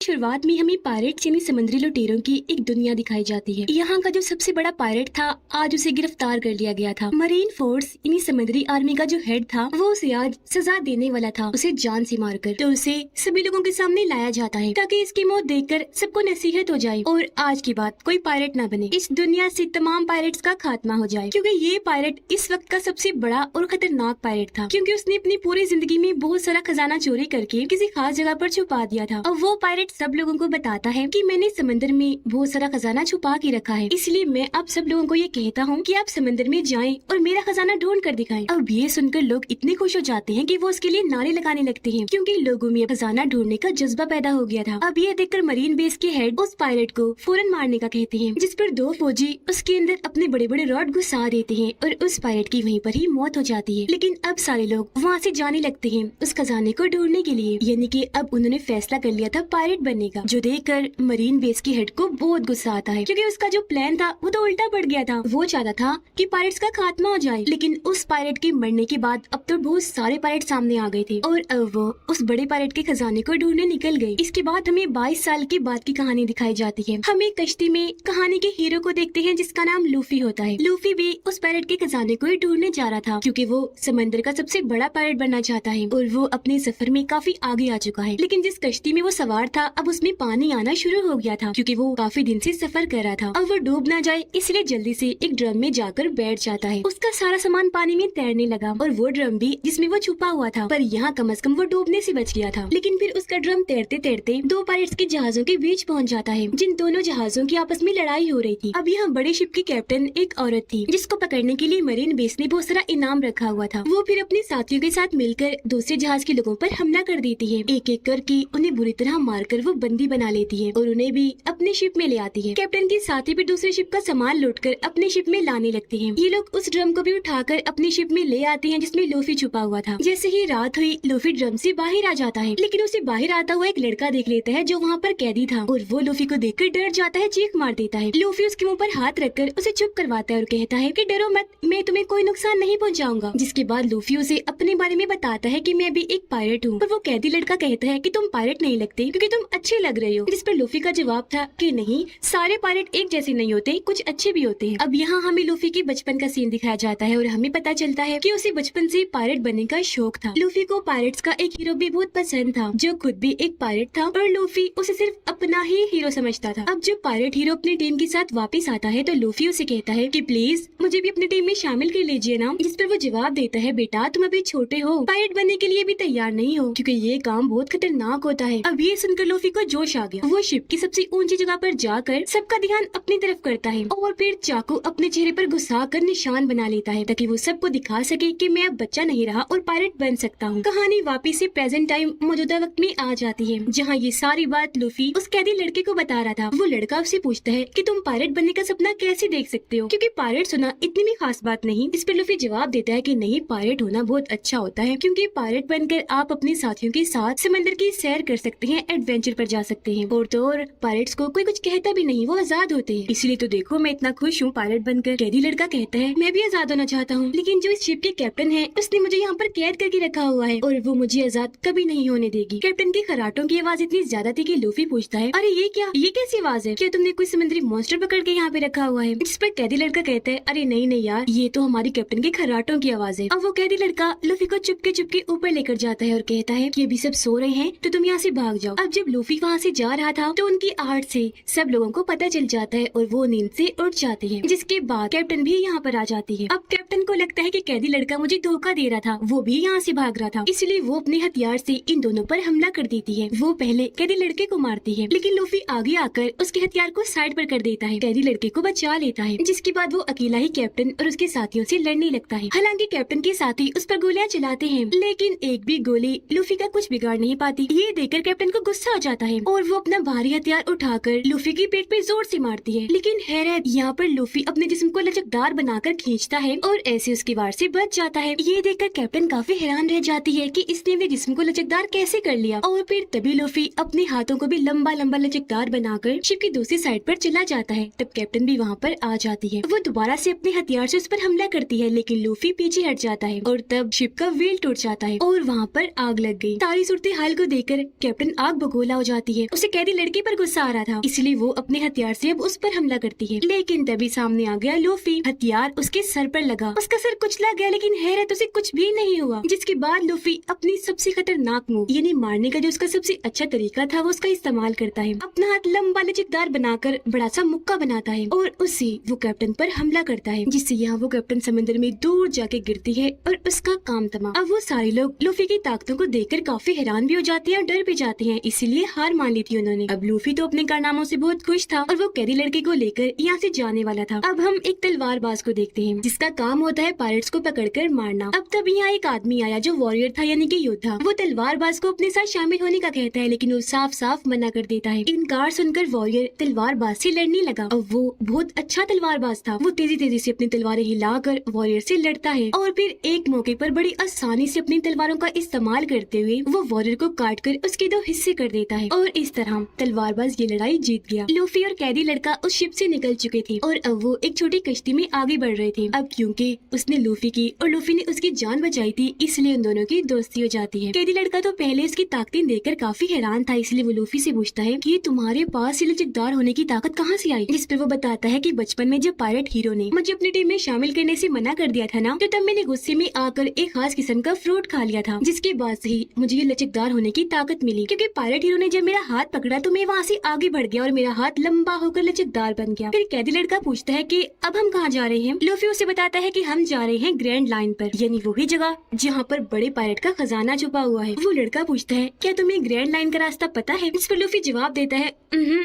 शुरुआत में हमें पायरेट्स यानी समुद्री लुटेरों की एक दुनिया दिखाई जाती है। यहाँ का जो सबसे बड़ा पायरेट था आज उसे गिरफ्तार कर लिया गया था। मरीन फोर्स यानी समुद्री आर्मी का जो हेड था वो उसे आज सजा देने वाला था, उसे जान से मारकर। तो उसे सभी लोगों के सामने लाया जाता है ताकि इसकी मौत देखकर सबको नसीहत हो जाए और आज के बाद कोई पायरेट न बने, इस दुनिया से तमाम पायरेट्स का खात्मा हो जाए। क्योंकि ये पायरेट इस वक्त का सबसे बड़ा और खतरनाक पायरेट था, क्योंकि उसने अपनी पूरी जिंदगी में बहुत सारा खजाना चोरी करके किसी खास जगह पर छुपा दिया था। और वो पायरेट सब लोगों को बताता है कि मैंने समंदर में बहुत सारा खजाना छुपा के रखा है, इसलिए मैं अब सब लोगों को ये कहता हूँ कि आप समंदर में जाएं और मेरा खजाना ढूंढ कर दिखाएं। अब ये सुनकर लोग इतने खुश हो जाते हैं कि वो उसके लिए नारे लगाने लगते हैं, क्योंकि लोगों में खजाना ढूंढने का जज्बा पैदा हो गया था। अब ये देखकर मरीन बेस के हेड उस पायलट को फौरन मारने का कहते हैं, जिस पर दो फौजी उसके अंदर अपने बड़े बड़े रॉड घुसा देते हैं और उस पायलट की वहीं पर ही मौत हो जाती है। लेकिन अब सारे लोग वहाँ से जाने लगते हैं उस खजाने को ढूंढने के लिए, यानी कि अब उन्होंने फैसला कर लिया था पायलट बनने का, जो देखकर मरीन बेस के हेड को बहुत गुस्सा आता है, क्योंकि उसका जो प्लान था वो तो उल्टा पड़ गया था। वो चाहता था कि पायरेट्स का खात्मा हो जाए, लेकिन उस पायलट के मरने के बाद अब तो बहुत सारे पायलट सामने आ गए थे और अब वो उस बड़े पायलट के खजाने को ढूंढने निकल गए। इसके बाद हमें 22 साल के बाद की कहानी दिखाई जाती है। हम एक कश्ती में कहानी के हीरो को देखते हैं जिसका नाम लूफी होता है। लूफी भी उस पायलट के खजाने को ही ढूंढने जा रहा था, क्योंकि वो समंदर का सबसे बड़ा पायलट बनना चाहता है और वो अपने सफर में काफी आगे आ चुका है। लेकिन जिस कश्ती में वो सवार था अब उसमें पानी आना शुरू हो गया था, क्योंकि वो काफी दिन से सफर कर रहा था। अब वो डूब ना जाए इसलिए जल्दी से एक ड्रम में जाकर बैठ जाता है। उसका सारा सामान पानी में तैरने लगा और वो ड्रम भी जिसमें वो छुपा हुआ था, पर यहाँ कम से कम वो डूबने से बच गया था। लेकिन फिर उसका ड्रम तैरते तैरते दो पायरेट्स के जहाजों के बीच पहुँच जाता है, जिन दोनों जहाजों की आपस में लड़ाई हो रही थी। अब यहाँ बड़े शिप की कैप्टन एक औरत थी, जिसको पकड़ने के लिए मरीन बेस ने बहुत सारा इनाम रखा हुआ था। वो फिर अपने साथियों के साथ मिलकर दूसरे जहाज के लोगों पर हमला कर देती है। एक एक करके उन्हें बुरी तरह मारकर वो बंदी बना लेती है और उन्हें भी अपने शिप में ले आती है। कैप्टन के साथी भी दूसरे शिप का सामान लूटकर अपने शिप में लाने लगते हैं। ये लोग उस ड्रम को भी उठाकर अपनी शिप में ले आते हैं जिसमें लूफी छुपा हुआ था। जैसे ही रात हुई लूफी ड्रम से बाहर आ जाता है, लेकिन उसे बाहर आता हुआ एक लड़का देख लेता है जो वहाँ पर कैदी था और वो लूफी को देखकर डर जाता है, चीख मार देता है। लूफी उसके मुँह पर हाथ रखकर उसे चुप करवाता है और कहता है कि डरो मत, मैं तुम्हें कोई नुकसान नहीं पहुँचाऊंगा। जिसके बाद लूफी उसे अपने बारे में बताता है कि मैं भी एक पायलट हूँ। और वो कैदी लड़का कहता है कि तुम पायलट नहीं लगते क्योंकि तुम अच्छे लग रहे हो। जिस पर लूफी का जवाब था कि नहीं, सारे पायलट एक जैसे नहीं होते, कुछ अच्छे भी होते हैं। अब यहाँ हमें लूफी के बचपन का सीन दिखाया जाता है और हमें पता चलता है कि उसे बचपन से पायलट बनने का शौक था। लूफी को पायलट्स का एक हीरो भी बहुत पसंद था, जो खुद भी एक पायलट था और लूफी उसे सिर्फ अपना ही हीरो समझता था। अब जब पायलट हीरो अपनी टीम के साथ वापस आता है तो लूफी उसे कहता है कि प्लीज मुझे भी अपनी टीम में शामिल कर लीजिए ना। जिस पर वो जवाब देता है, बेटा तुम अभी छोटे हो, पायलट बनने के लिए भी तैयार नहीं हो, क्योंकि ये काम बहुत खतरनाक होता है। अब ये सुनकर लूफी को जोश आ गया। वो शिप की सबसे ऊंची जगह पर जाकर सबका ध्यान अपनी तरफ करता है और फिर चाकू अपने चेहरे पर घुसाकर निशान बना लेता है, ताकि वो सबको दिखा सके कि मैं अब बच्चा नहीं रहा और पायलट बन सकता हूँ। कहानी वापिस से प्रेजेंट टाइम मौजूदा वक्त में आ जाती है, जहाँ ये सारी बात लूफी उस कैदी लड़के को बता रहा था। वो लड़का उससे पूछता है कि तुम पायलट बनने का सपना कैसे देख सकते हो, क्योंकि पायलट होना इतनी भी खास बात नहीं। इस पर लूफी जवाब देता है कि नहीं, पायलट होना बहुत अच्छा होता है, क्योंकि पायलट बनकर आप अपने साथियों के साथ समंदर की सैर कर सकते हैं, एडवेंचर पर जा सकते हैं और तो और पायलट्स को कोई कुछ कहता भी नहीं, वो आजाद होते हैं। इसलिए तो देखो मैं इतना खुश हूँ पायलट बनकर। कैदी लड़का कहता है मैं भी आजाद होना चाहता हूँ, लेकिन जो इस शिप के कैप्टन है उसने मुझे यहाँ पर कैद करके रखा हुआ है और वो मुझे आजाद कभी नहीं होने देगी। कैप्टन के खराटों की आवाज इतनी ज्यादा थी कि लूफी पूछता है, अरे ये क्या, ये कैसी आवाज है, क्या तुमने कोई समुद्री मॉन्स्टर पकड़ के यहाँ पे रखा हुआ है। जिस पर कैदी लड़का कहता है, अरे नहीं नहीं यार, ये तो हमारी कैप्टन के खराटों की आवाज है। अब वो कैदी लड़का लूफी को चुपके चुपके ऊपर लेकर जाता है और कहता है कि अभी सब सो रहे हैं तो तुम यहाँ से भाग जाओ। अब जब लूफी वहाँ से जा रहा था तो उनकी आहट से सब लोगों को पता चल जाता है और वो नींद से उठ जाते हैं, जिसके बाद कैप्टन भी यहाँ पर आ जाती है। अब कैप्टन को लगता है कि कैदी लड़का मुझे धोखा दे रहा था, वो भी यहाँ से भाग रहा था, इसलिए वो अपने हथियार से इन दोनों पर हमला कर देती है। वो पहले कैदी लड़के को मारती है, लेकिन लूफी आगे आकर उसके हथियार को साइड पर कर देता है, कैदी लड़के को बचा लेता है। जिसके बाद वो अकेला ही कैप्टन और उसके साथियों से लड़ने लगता है। हालांकि कैप्टन के साथी उस पर गोलियां चलाते हैं, लेकिन एक भी गोली लूफी का कुछ बिगाड़ नहीं पाती। ये देखकर कैप्टन को गुस्सा आ जाता है और वो अपना भारी हथियार उठाकर लूफी की पेट पे जोर से मारती है। लेकिन हैरत, यहाँ पर लूफी अपने जिस्म को लचकदार बनाकर खींचता है और ऐसे उसके वार से बच जाता है। ये देखकर कैप्टन काफी हैरान रह जाती है कि इसने अपने जिस्म को लचकदार कैसे कर लिया। और फिर तभी लूफी अपने हाथों को भी लंबा लंबा लचकदार बनाकर शिप की दूसरी साइड पर चला जाता है। तब कैप्टन भी वहाँ पर आ जाती है। वो दोबारा से अपने हथियार से उस पर हमला करती है, लेकिन लूफी पीछे हट जाता है और तब शिप का व्हील टूट जाता है और वहाँ पर आग लग गई। सारी सूरत हाल को देखकर कैप्टन आग भगोले गोला हो जाती है। उसे कैदी लड़के पर गुस्सा आ रहा था, इसलिए वो अपने हथियार से अब उस पर हमला करती है। लेकिन तभी सामने आ गया लूफी। हथियार उसके सर पर लगा, उसका सर कुचला गया, लेकिन हैरत उसे कुछ भी नहीं हुआ। जिसके बाद लूफी अपनी सबसे खतरनाक मूव यानी मारने का जो उसका सबसे अच्छा तरीका था वो उसका इस्तेमाल करता है। अपना हाथ लंबा लचकदार बनाकर बड़ा सा मुक्का बनाता है और उससे वो कैप्टन पर हमला करता है, जिससे यहाँ वो कैप्टन समंदर में दूर जाके गिरती है और उसका काम तमाम। अब वो सारे लोग लूफी की ताकतों को देखकर काफी हैरान भी हो जाते हैं और डर भी जाते हैं, इसीलिए हार मान ली थी उन्होंने। अब लूफी तो अपने कारनामों से बहुत खुश था और वो कैदी लड़के को लेकर यहाँ से जाने वाला था। अब हम एक तलवारबाज को देखते हैं जिसका काम होता है पायरेट्स को पकड़कर मारना। अब तब यहाँ एक आदमी आया जो वॉरियर था यानी कि योद्धा। वो तलवारबाज को अपने साथ शामिल होने का कहता है, लेकिन वो साफ साफ मना कर देता है। इनकार सुनकर वॉरियर तलवारबाज से लड़ने लगा। अब वो बहुत अच्छा तलवारबाज था। वो तेजी तेजी से अपनी तलवारें हिलाकर वॉरियर से लड़ता है और फिर एक मौके पर बड़ी आसानी से अपनी तलवारों का इस्तेमाल करते हुए वो वॉरियर को काट कर उसके 2 हिस्से कर देता है और इस तरह तलवारबाज ये लड़ाई जीत गया। लूफी और कैदी लड़का उस शिप से निकल चुके थे और अब वो एक छोटी कश्ती में आगे बढ़ रहे थे। अब क्योंकि उसने लूफी की और लूफी ने उसकी जान बचाई थी, इसलिए उन दोनों की दोस्ती हो जाती है। कैदी लड़का तो पहले उसकी ताकतें देखकर काफी हैरान था, इसलिए वो लूफी से पूछता है कि तुम्हारे पास ये लचकदार होने की ताकत कहाँ से आई? जिस पर वो बताता है कि बचपन में जब पायरेट हीरो ने मुझे अपनी टीम में शामिल करने से मना कर दिया था ना, तो तब मैंने गुस्से में आकर एक खास किस्म का फ्रूट खा लिया था, जिसके बाद से ही मुझे ये लचकदार होने की ताकत मिली। क्योंकि पायरेट हीरो ने जब मेरा हाथ पकड़ा तो मैं वहाँ से आगे बढ़ गया और मेरा हाथ लंबा होकर लचकदार बन गया। फिर कैदी लड़का पूछता है कि अब हम कहाँ जा रहे हैं? लूफी उसे बताता है कि हम जा रहे हैं ग्रैंड लाइन पर, यानी वही जगह जहाँ पर बड़े पायरेट का खजाना छुपा हुआ है। वो लड़का पूछता है क्या तुम्हें ग्रैंड लाइन का रास्ता पता है? इस पर लूफी जवाब देता है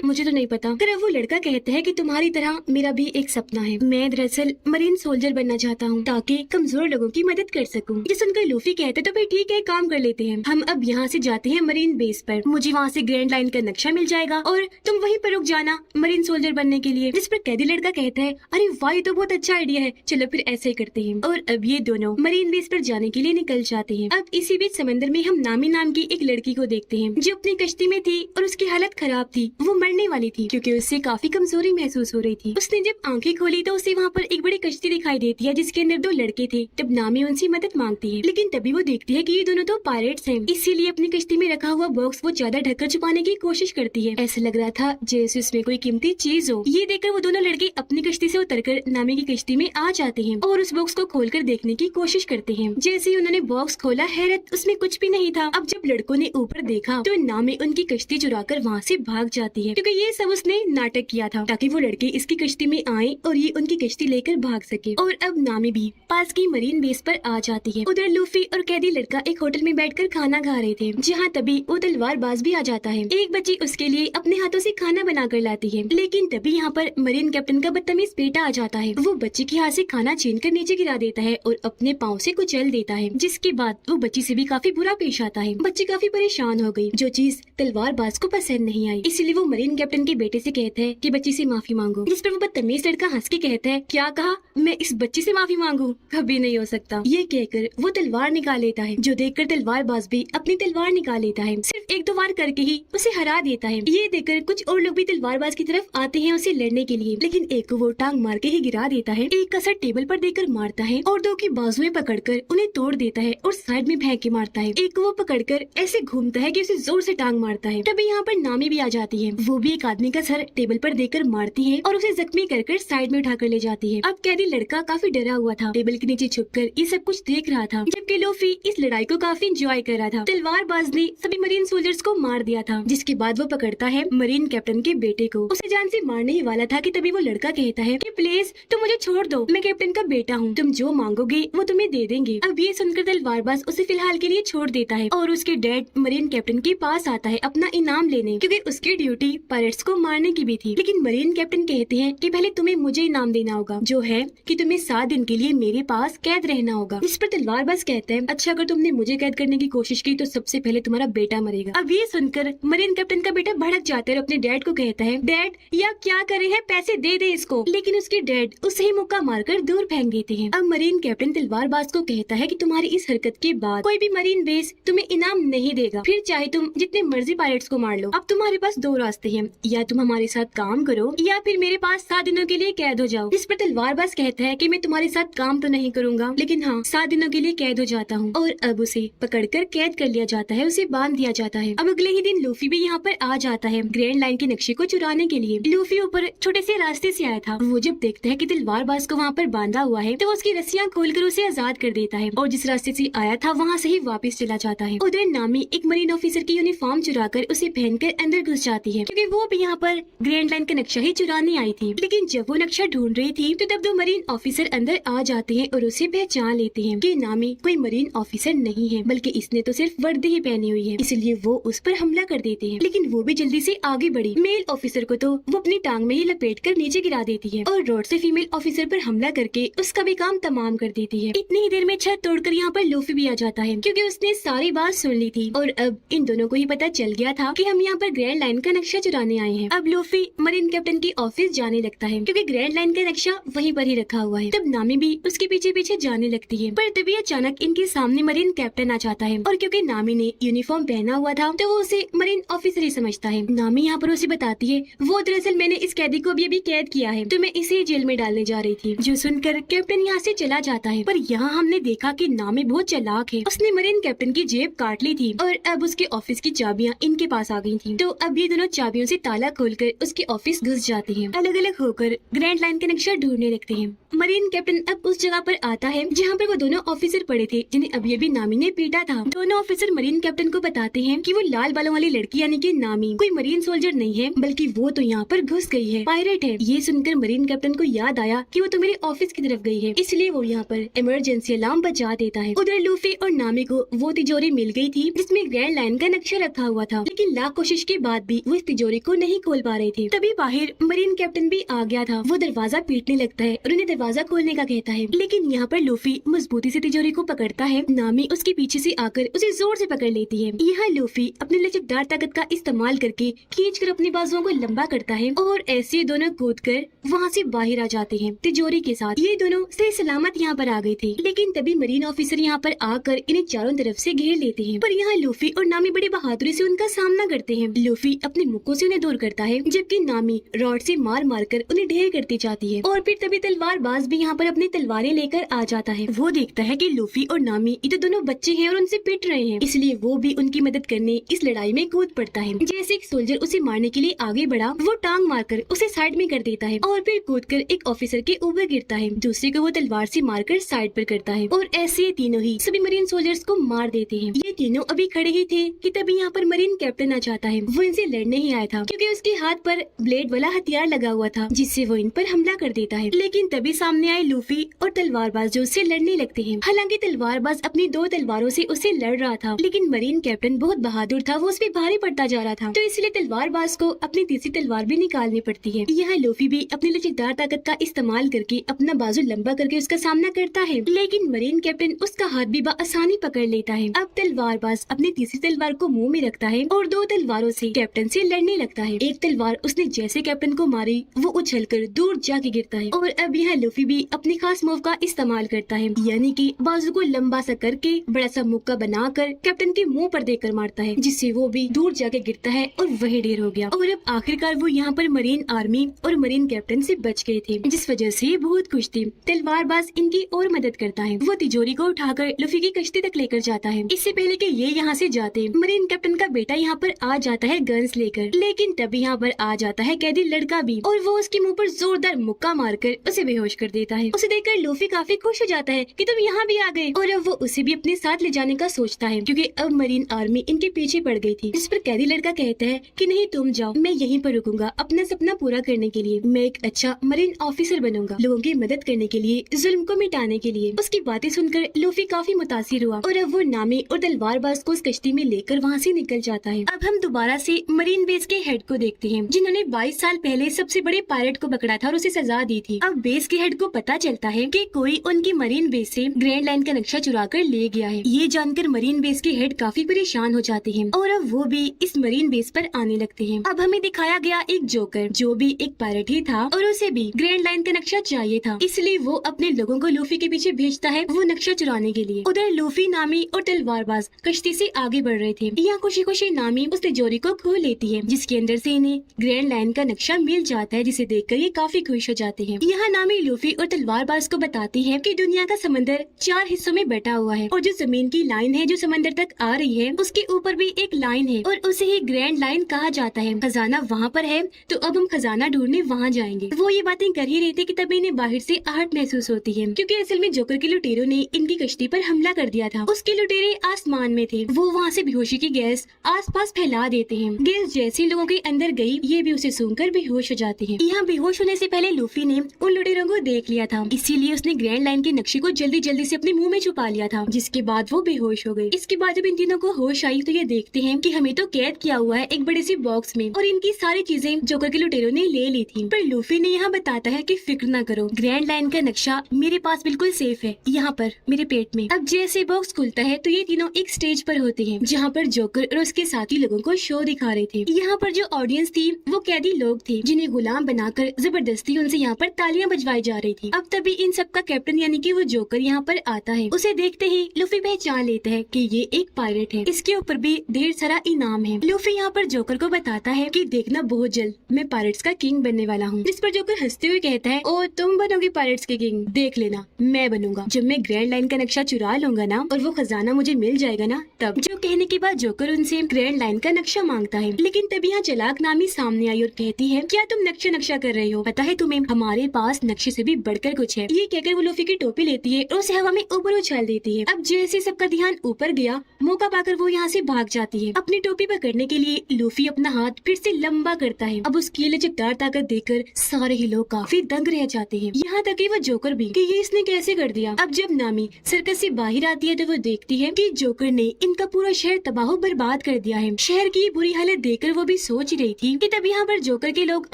मुझे तो नहीं पता। फिर वो लड़का कहता है कि तुम्हारी तरह मेरा भी एक सपना है। मैं दरअसल मरीन सोल्जर बनना चाहता हूँ ताकि कमजोर लोगों की मदद कर सकूँ। ये सुनकर लूफी कहते तो फिर ठीक है, काम कर लेते हैं। हम अब यहाँ से जाते हैं मरीन बेस पर। मुझे वहाँ से ग्रैंड लाइन का नक्शा मिल जाएगा और तुम वहीं पर रुक जाना मरीन सोल्जर बनने के लिए। जिस पर कैदी लड़का कहता है अरे वाह, ये तो बहुत अच्छा आइडिया है, चलो फिर ऐसे ही करते हैं। और अब ये दोनों मरीन बेस पर जाने के लिए निकल जाते हैं। अब इसी बीच समंदर में हम नामी नाम की एक लड़की को देखते हैं जो अपनी कश्ती में थी और उसकी हालत खराब थी। वो मरने वाली थी क्योंकि उससे काफी कमजोरी महसूस हो रही थी। उसने जब आंखें खोली तो उसे वहाँ पर एक बड़ी कश्ती दिखाई देती है जिसके अंदर 2 लड़के थे। तब नामी उनसे मदद मांगती है, लेकिन तभी वो देखती है कि ये दोनों तो पायरेट्स हैं, इसीलिए अपनी कश्ती में रखा हुआ बॉक्स वो ज्यादा ढककर छुपाने की कोशिश करती है। ऐसा लग रहा था जैसे उसमें कोई कीमती चीज हो। ये देखकर वो दोनों लड़के अपनी कश्ती से उतरकर नामी की कश्ती में आ जाते हैं और उस बॉक्स को खोलकर देखने की कोशिश करते हैं। जैसे ही उन्होंने बॉक्स खोला, हैरत, उसमें कुछ भी नहीं था। अब जब लड़कों ने ऊपर देखा तो नामी उनकी कश्ती चुराकर वहाँ से भाग जाती है, क्योंकि ये सब उसने नाटक किया था ताकि वो लड़के इसकी कश्ती में आए और ये उनकी कश्ती लेकर भाग सके। और अब नामी भी पास की मरीन बेस पर आ जाती है। उधर लूफी और कैदी लड़का एक होटल में बैठकर खाना खा रहे थे, जहाँ तभी वो तलवारबाज भी आ जाता है। एक बच्ची उसके लिए अपने हाथों से खाना बना कर लाती है, लेकिन तभी यहाँ पर मरीन कैप्टन का बदतमीज बेटा आ जाता है। वो बच्ची के हाथ से खाना छीन कर नीचे गिरा देता है और अपने पाँव से कुचल देता है, जिसके बाद वो बच्ची से भी काफी बुरा पेश आता है। बच्ची काफी परेशान हो गई, जो चीज तलवारबाज को पसंद नहीं आई, इसलिए वो मरीन कैप्टन के बेटे से कहता है कि बच्ची से माफी मांगो। जिस पर वो बदतमीज लड़का हंस के कहता है क्या कहा, मैं इस बच्ची से माफी मांगू? कभी नहीं हो सकता। ये कहकर वो तलवार निकाल लेता है, जो देखकर तलवारबाज भी अपनी तलवार निकाल लेता है। सिर्फ 1-2 वार करके ही उसे हरा देता है। ये देखकर कुछ और लोग भी तलवारबाज की तरफ आते हैं उसे लड़ने के लिए, लेकिन एक को वो टांग मार के ही गिरा देता है, एक का सर टेबल पर देकर मारता है और 2 की बाजुएं पकड़कर उन्हें तोड़ देता है और साइड में फेंक के मारता है। एक को वो पकड़कर ऐसे घूमता है कि उसे जोर से टांग मारता है। तभी यहाँ पर नामी भी आ जाती है। वो भी एक आदमी का सर टेबल पर देकर मारती है और उसे जख्मी कर साइड में उठाकर ले जाती है। अब कैदी लड़का काफी डरा हुआ था, टेबल के नीचे छुपकर ये सब कुछ देख रहा था, जबकि लूफी इस लड़ाई को काफी एंजॉय कर रहा था। तलवारबाज ने सभी मरीन सोल्जर्स को मार दिया था, जिसके बाद वो पकड़ता है मरीन कैप्टन के बेटे को। उसे जान से मारने ही वाला था कि तभी वो लड़का कहता है कि प्लीज तुम मुझे छोड़ दो, मैं कैप्टन का बेटा हूँ, तुम जो मांगोगे वो तुम्हें दे देंगे। अब ये सुनकर तलवारबाज उसे फिलहाल के लिए छोड़ देता है और उसके डैड मरीन कैप्टन के पास आता है अपना इनाम लेने, क्योंकि उसकी ड्यूटी पायरेट्स को मारने की भी थी। लेकिन मरीन कैप्टन कहते हैं कि पहले तुम्हें मुझे इनाम देना होगा, जो है कि तुम्हें 7 दिन के लिए मेरे पास कैद रहना होगा। इस पर तलवारबाज कहते हैं अच्छा, अगर तुमने मुझे कैद करने की कोशिश की तो सबसे पहले तुम्हारा बेटा मरेगा। अब ये सुनकर मरीन कैप्टन का बेटा भड़क जाता है और अपने डैड को कहता है डैड या क्या करे हैं, पैसे दे दे इसको। लेकिन उसके डैड उसे ही मुक्का मारकर दूर फेंक देते हैं। अब मरीन कैप्टन तलवारबाज को कहता है कि तुम्हारी इस हरकत के बाद कोई भी मरीन बेस तुम्हें इनाम नहीं देगा, फिर चाहे तुम जितने मर्जी पायरेट्स को मार लो। अब तुम्हारे पास 2 रास्ते हैं, या तुम हमारे साथ काम करो या फिर मेरे पास 7 दिनों के लिए कैद हो जाओ। इस पर तलवारबाज कहता है कि मैं तुम्हारे साथ काम तो नहीं करूंगा, लेकिन हाँ 7 दिनों के लिए कैद हो जाता हूँ। और अब उसे पकड़कर कैद कर लिया जाता है, उसे बांध दिया जाता है। अब अगले ही दिन लूफी भी यहाँ पर आ जाता है ग्रैंड लाइन के नक्शे को चुराने के लिए। लूफी ऊपर छोटे से रास्ते से आया था। वो जब देखता है कि तलवारबाज को वहाँ पर बांधा हुआ है तो वो उसकी रस्सियाँ खोलकर उसे आजाद कर देता है और जिस रास्ते से आया था वहाँ से ही वापस चला जाता है। उधर नामी एक मरीन ऑफिसर की यूनिफॉर्म चुराकर उसे पहनकर अंदर घुस जाती है क्योंकि वो भी यहाँ पर ग्रैंड लाइन का नक्शा ही चुराने आई थी। लेकिन जब वो नक्शा ढूंढ रही थी तो तब दो मरीन ऑफिसर अंदर आ जाते हैं और उसे पहचान लेते हैं कि नामी कोई मरीन ऑफिसर नहीं है बल्कि इसने तो सिर्फ वर्दी ही पहनी हुई है, इसलिए वो उस पर हमला कर देते हैं। लेकिन वो भी जल्दी से आगे बढ़ी। मेल ऑफिसर को तो वो अपनी टांग में ही लपेट कर नीचे गिरा देती है और रोड से फीमेल ऑफिसर पर हमला करके उसका भी काम तमाम कर देती है। इतनी ही देर में छत तोड़कर यहाँ पर लूफी भी आ जाता है क्योंकि उसने सारी बात सुन ली थी और अब इन दोनों को ही पता चल गया था कि हम यहाँ पर ग्रैंड लाइन का नक्शा चुराने आए हैं। अब लूफी मरीन कैप्टन की ऑफिस जाने लगता है क्योंकि ग्रैंड लाइन का नक्शा वहीं पर ही रखा हुआ है। तब नामी भी उसके पीछे पीछे जाने लगती है पर तभी अचानक इनके सामने मरीन कैप्टन आ जाता है और क्योंकि नामी ने यूनिफॉर्म पहना हुआ था तो वो उसे मरीन ऑफिसर ही समझता है। नामी यहाँ पर उसे बताती है वो दरअसल मैंने इस कैदी को अभी कैद किया है तो मैं इसे जेल में डालने जा रही थी। जो सुनकर कैप्टन यहाँ से चला जाता है पर यहाँ हमने देखा कि नामी बहुत चालाक है। उसने मरीन कैप्टन की जेब काट ली थी और अब उसके ऑफिस की चाबियाँ इनके पास आ गई थी। तो अब ये दोनों चाबियों से ताला खोलकर उसके ऑफिस घुस जाते हैं। अलग अलग होकर ग्रैंड लाइन का नक्शा ढूंढने लगते हैं। मरीन कैप्टन अब उस जगह पर आता है जहाँ पर वो दोनों ऑफिसर पड़े थे जिन्हें अभी अभी नामी ने पीटा था। दोनों ऑफिसर मरीन कैप्टन को बताते हैं कि वो लाल बालों वाली लड़की यानी कि नामी कोई मरीन सोल्जर नहीं है बल्कि वो तो यहाँ पर घुस गई है, पायरेट है। ये सुनकर मरीन कैप्टन को याद आया कि वो तो मेरे ऑफिस की तरफ गई है, इसलिए वो यहाँ पर इमरजेंसी अलार्म बजा देता है। उधर लूफी और नामी को वो तिजोरी मिल गई थी जिसमें ग्रैंड लाइन का नक्शा रखा हुआ था, लेकिन लाख कोशिश के बाद भी वो इस तिजोरी को नहीं खोल पा रहे थे। तभी बाहर मरीन कैप्टन भी आ गया था। वो दरवाजा पीटने लगता है और उन्हें दरवाजा खोलने का कहता है, लेकिन यहाँ पर लूफी मजबूती से तिजोरी को पकड़ता है। नामी उसके पीछे से आकर उसे जोर से पकड़ लेती है। यहाँ लूफी अपनी लचकदार ताकत का इस्तेमाल करके खींचकर अपनी बाजुओं को लंबा करता है और ऐसे दोनों कूदकर वहाँ से बाहर आ जाते हैं तिजोरी के साथ। ये दोनों सही सलामत यहाँ पर आ गए थे, लेकिन तभी मरीन ऑफिसर यहाँ पर आकर इन्हें चारों तरफ से घेर लेते हैं। पर यहाँ लूफी और नामी बड़ी बहादुरी से उनका सामना करते हैं। लूफी अपने मुक्कों से उन्हें दूर करता है जबकि नामी रॉड से मार मार कर उन्हें ढेर करती जाती है। और फिर तभी तलवारबाज भी यहाँ पर अपनी तलवारें लेकर आ जाता है। वो देखता है कि लूफी और नामी ये तो दोनों बच्चे हैं और उनसे पिट रहे हैं, इसलिए वो भी उनकी मदद करने इस लड़ाई में कूद पड़ता है। जैसे एक सोल्जर उसे मारने के लिए आगे बढ़ा, वो टांग मारकर उसे साइड में कर देता है और फिर कूदकर एक ऑफिसर के ऊपर गिरता है। दूसरे को वो तलवार से मारकर साइड पर करता है और ऐसे ये तीनों ही सभी मरीन सोल्जर्स को मार देते हैं। ये तीनों अभी खड़े ही थे कि तभी यहाँ पर मरीन कैप्टन आ जाता है। वो इनसे लड़ने ही आया था क्योंकि उसके हाथ पर ब्लेड वाला हथियार लगा हुआ था जिससे वो इन पर हमला कर देता है। लेकिन तभी सामने आए लूफी और तलवारबाज जो उससे लड़ने लगते हैं। हालांकि तलवारबाज अपनी दो तलवारों से उससे लड़ रहा था, लेकिन मरीन कैप्टन बहुत बहादुर था, वो उस पर भारी पड़ता जा रहा था, तो इसलिए तलवारबाज को अपनी तीसरी तलवार भी निकालनी पड़ती है। यहाँ लूफी भी अपनी लचकदार ताकत का इस्तेमाल करके अपना बाजू लंबा करके उसका सामना करता है, लेकिन मरीन कैप्टन उसका हाथ भी आसानी पकड़ लेता है। अब तलवारबाज अपनी तीसरी तलवार को मुंह में रखता है और दो तलवारों से कैप्टन से लड़ने लगता है। एक तलवार उसने जैसे कैप्टन को मारी वो उछलकर दूर जाके गिरता है और अब यहाँ लूफी भी अपनी खास मूव का इस्तेमाल करता है, यानी कि बाजू को लंबा सा करके बड़ा सा मुक्का बनाकर कैप्टन के मुंह पर देकर मारता है, जिससे वो भी दूर जाके गिरता है और वही ढेर हो गया। और अब आखिरकार वो यहाँ पर मरीन आर्मी और मरीन कैप्टन से बच गए थे, जिस वजह से बहुत खुश थी। तलवारबाज इनकी और मदद करता है। वो तिजोरी को उठाकर लूफी की कश्ती तक लेकर जाता है। इससे पहले कि ये यहाँ से जाते मरीन कैप्टन का बेटा यहाँ पर आ जाता है गन्स लेकर, लेकिन तभी यहाँ पर आ जाता है कैदी लड़का भी और वो उसके मुंह पर जोरदार मुक्का मारकर उसे बेहोश कर देता है। उसे देखकर लूफी काफी खुश हो जाता है कि तुम यहाँ भी आ गए, और अब वो उसे भी अपने साथ ले जाने का सोचता है क्योंकि अब मरीन आर्मी इनके पीछे पड़ गई थी। जिस पर कैदी लड़का कहता है कि नहीं तुम जाओ, मैं यहीं पर रुकूंगा अपना सपना पूरा करने के लिए। मैं एक अच्छा मरीन ऑफिसर बनूंगा, लोगों की मदद करने के लिए, जुल्म को मिटाने के लिए। उसकी बातें सुनकर लूफी काफी मुतासिर हुआ और अब वो नामी और तलवारबाज को उस कश्ती में लेकर वहाँ से निकल जाता है। अब हम दोबारा से मरीन बेस के हेड को देखते हैं जिन्होंने 22 साल पहले सबसे बड़े पायलट को पकड़ा था और उसे सजा दी थी। अब बेस के हेड को पता चलता है कि कोई उनकी मरीन बेस से ग्रैंड लाइन का नक्शा चुरा कर ले गया है। ये जानकर मरीन बेस के हेड काफी परेशान हो जाते हैं और अब वो भी इस मरीन बेस पर आने लगते हैं। अब हमें दिखाया गया एक जोकर जो भी एक पायलट ही था और उसे भी ग्रैंड लाइन का नक्शा चाहिए था, इसलिए वो अपने लोगों को लूफी के पीछे भेजता है वो नक्शा चुराने के लिए। उधर लूफी, नामी और तलवारबाज कश्ती से आगे बढ़ रहे थे। यहाँ खुशी खुशी नामी उस तिजोरी को खोल लेती है जिसके अंदर से इन्हें ग्रैंड लाइन का नक्शा मिल जाता है, जिसे देखकर ये काफी खुश हो जाते हैं। यहाँ नामी लूफी और तलवारबाज को बताती है कि दुनिया का समंदर 4 हिस्सों में बटा हुआ है और जो जमीन की लाइन है जो समंदर तक आ रही है उसके ऊपर भी एक लाइन है और उसे ही ग्रैंड लाइन कहा जाता है। खजाना वहाँ पर है तो अब हम खजाना ढूंढने वहाँ जाएंगे। वो ये बातें कर ही रहे थे कि तभी इन्हें बाहर से आहट महसूस होती है, क्योंकि असल में जोकर के लुटेरों ने इनकी कश्ती पर हमला कर दिया था। उसके लुटेरे आसमान में थे। वो वहाँ से बेहोशी की गैस आसपास फैला देते हैं। गैस जैसे लोगों के अंदर गई, ये भी उसे सूंघकर बेहोश हो जाते हैं। यहाँ बेहोश होने से पहले लूफी ने उन लुटेरों को देख लिया था, इसीलिए उसने ग्रैंड लाइन के नक्शे को जल्दी जल्दी से अपने मुंह में छुपा लिया था, जिसके बाद वो बेहोश हो गए। इसके बाद जब इन तीनों को होश आई तो ये देखते हैं कि हमें तो कैद किया हुआ है एक बड़े सी बॉक्स में और इनकी सारी चीजें जोकर के लुटेरों ने ले ली थी। पर लूफी ने यहाँ बताता है कि फिक्र न करो, ग्रैंड लाइन का नक्शा मेरे पास बिल्कुल सेफ है, यहाँ पर मेरे पेट में। अब जैसे बॉक्स खुलता है तो ये तीनों एक स्टेज पर होते हैं, जहाँ पर जोकर और उसके साथी लोगों को शो दिखा रहे थे। यहाँ पर जो ऑडियंस थी वो कैदी लोग थे, जिन्हें गुलाम बनाकर जबरदस्ती उनसे यहाँ पर तालियां बजवाई जा रही थी। अब तभी इन सब का कैप्टन यानी कि वो जोकर यहाँ पर आता है। उसे देखते ही लूफी पहचान लेता है कि ये एक पायरेट है, इसके ऊपर भी ढेर सारा इनाम है। लूफी यहाँ पर जोकर को बताता है कि देखना बहुत जल्द मैं पायरेट्स का किंग बनने वाला हूँ। जिस पर जोकर हंसते हुए कहता है, ओ तुम बनोगे पायरेट्स के किंग, देख लेना मैं बनूंगा जब मैं ग्रैंड लाइन का नक्शा चुरा लूंगा ना और वो खजाना मुझे मिल जाएगा ना तब। जो कहने के बाद जोकर उनसे ग्रैंड लाइन का नक्शा मांगता है, लेकिन तभी यहाँ चालाक नामी सामने आई और कहती है, क्या तुम नक्शा कर रहे हो? पता है तुम्हें हमारे पास नक्शे से भी बढ़कर कुछ है। ये कहकर वो लूफी की टोपी लेती है और उसे हवा में ऊपर उछाल देती है। अब जैसे सबका ध्यान ऊपर गया, मौका पाकर वो यहाँ से भाग जाती है। अपनी टोपी पकड़ने के लिए लूफी अपना हाथ फिर से लंबा करता है। अब उसकी लचकदार ताकत देखकर सारे ही लोग काफी दंग रह जाते हैं, यहाँ तक कि वो जोकर भी, कि ये इसने कैसे कर दिया। अब जब नामी सर्कस से बाहर आती है तो वो देखती है कि जोकर ने इनका पूरा शहर तबाह बर्बाद कर दिया है। शहर की बुरी हालत देखकर वो भी सोच रही थी कि तब यहाँ पर जोकर के लोग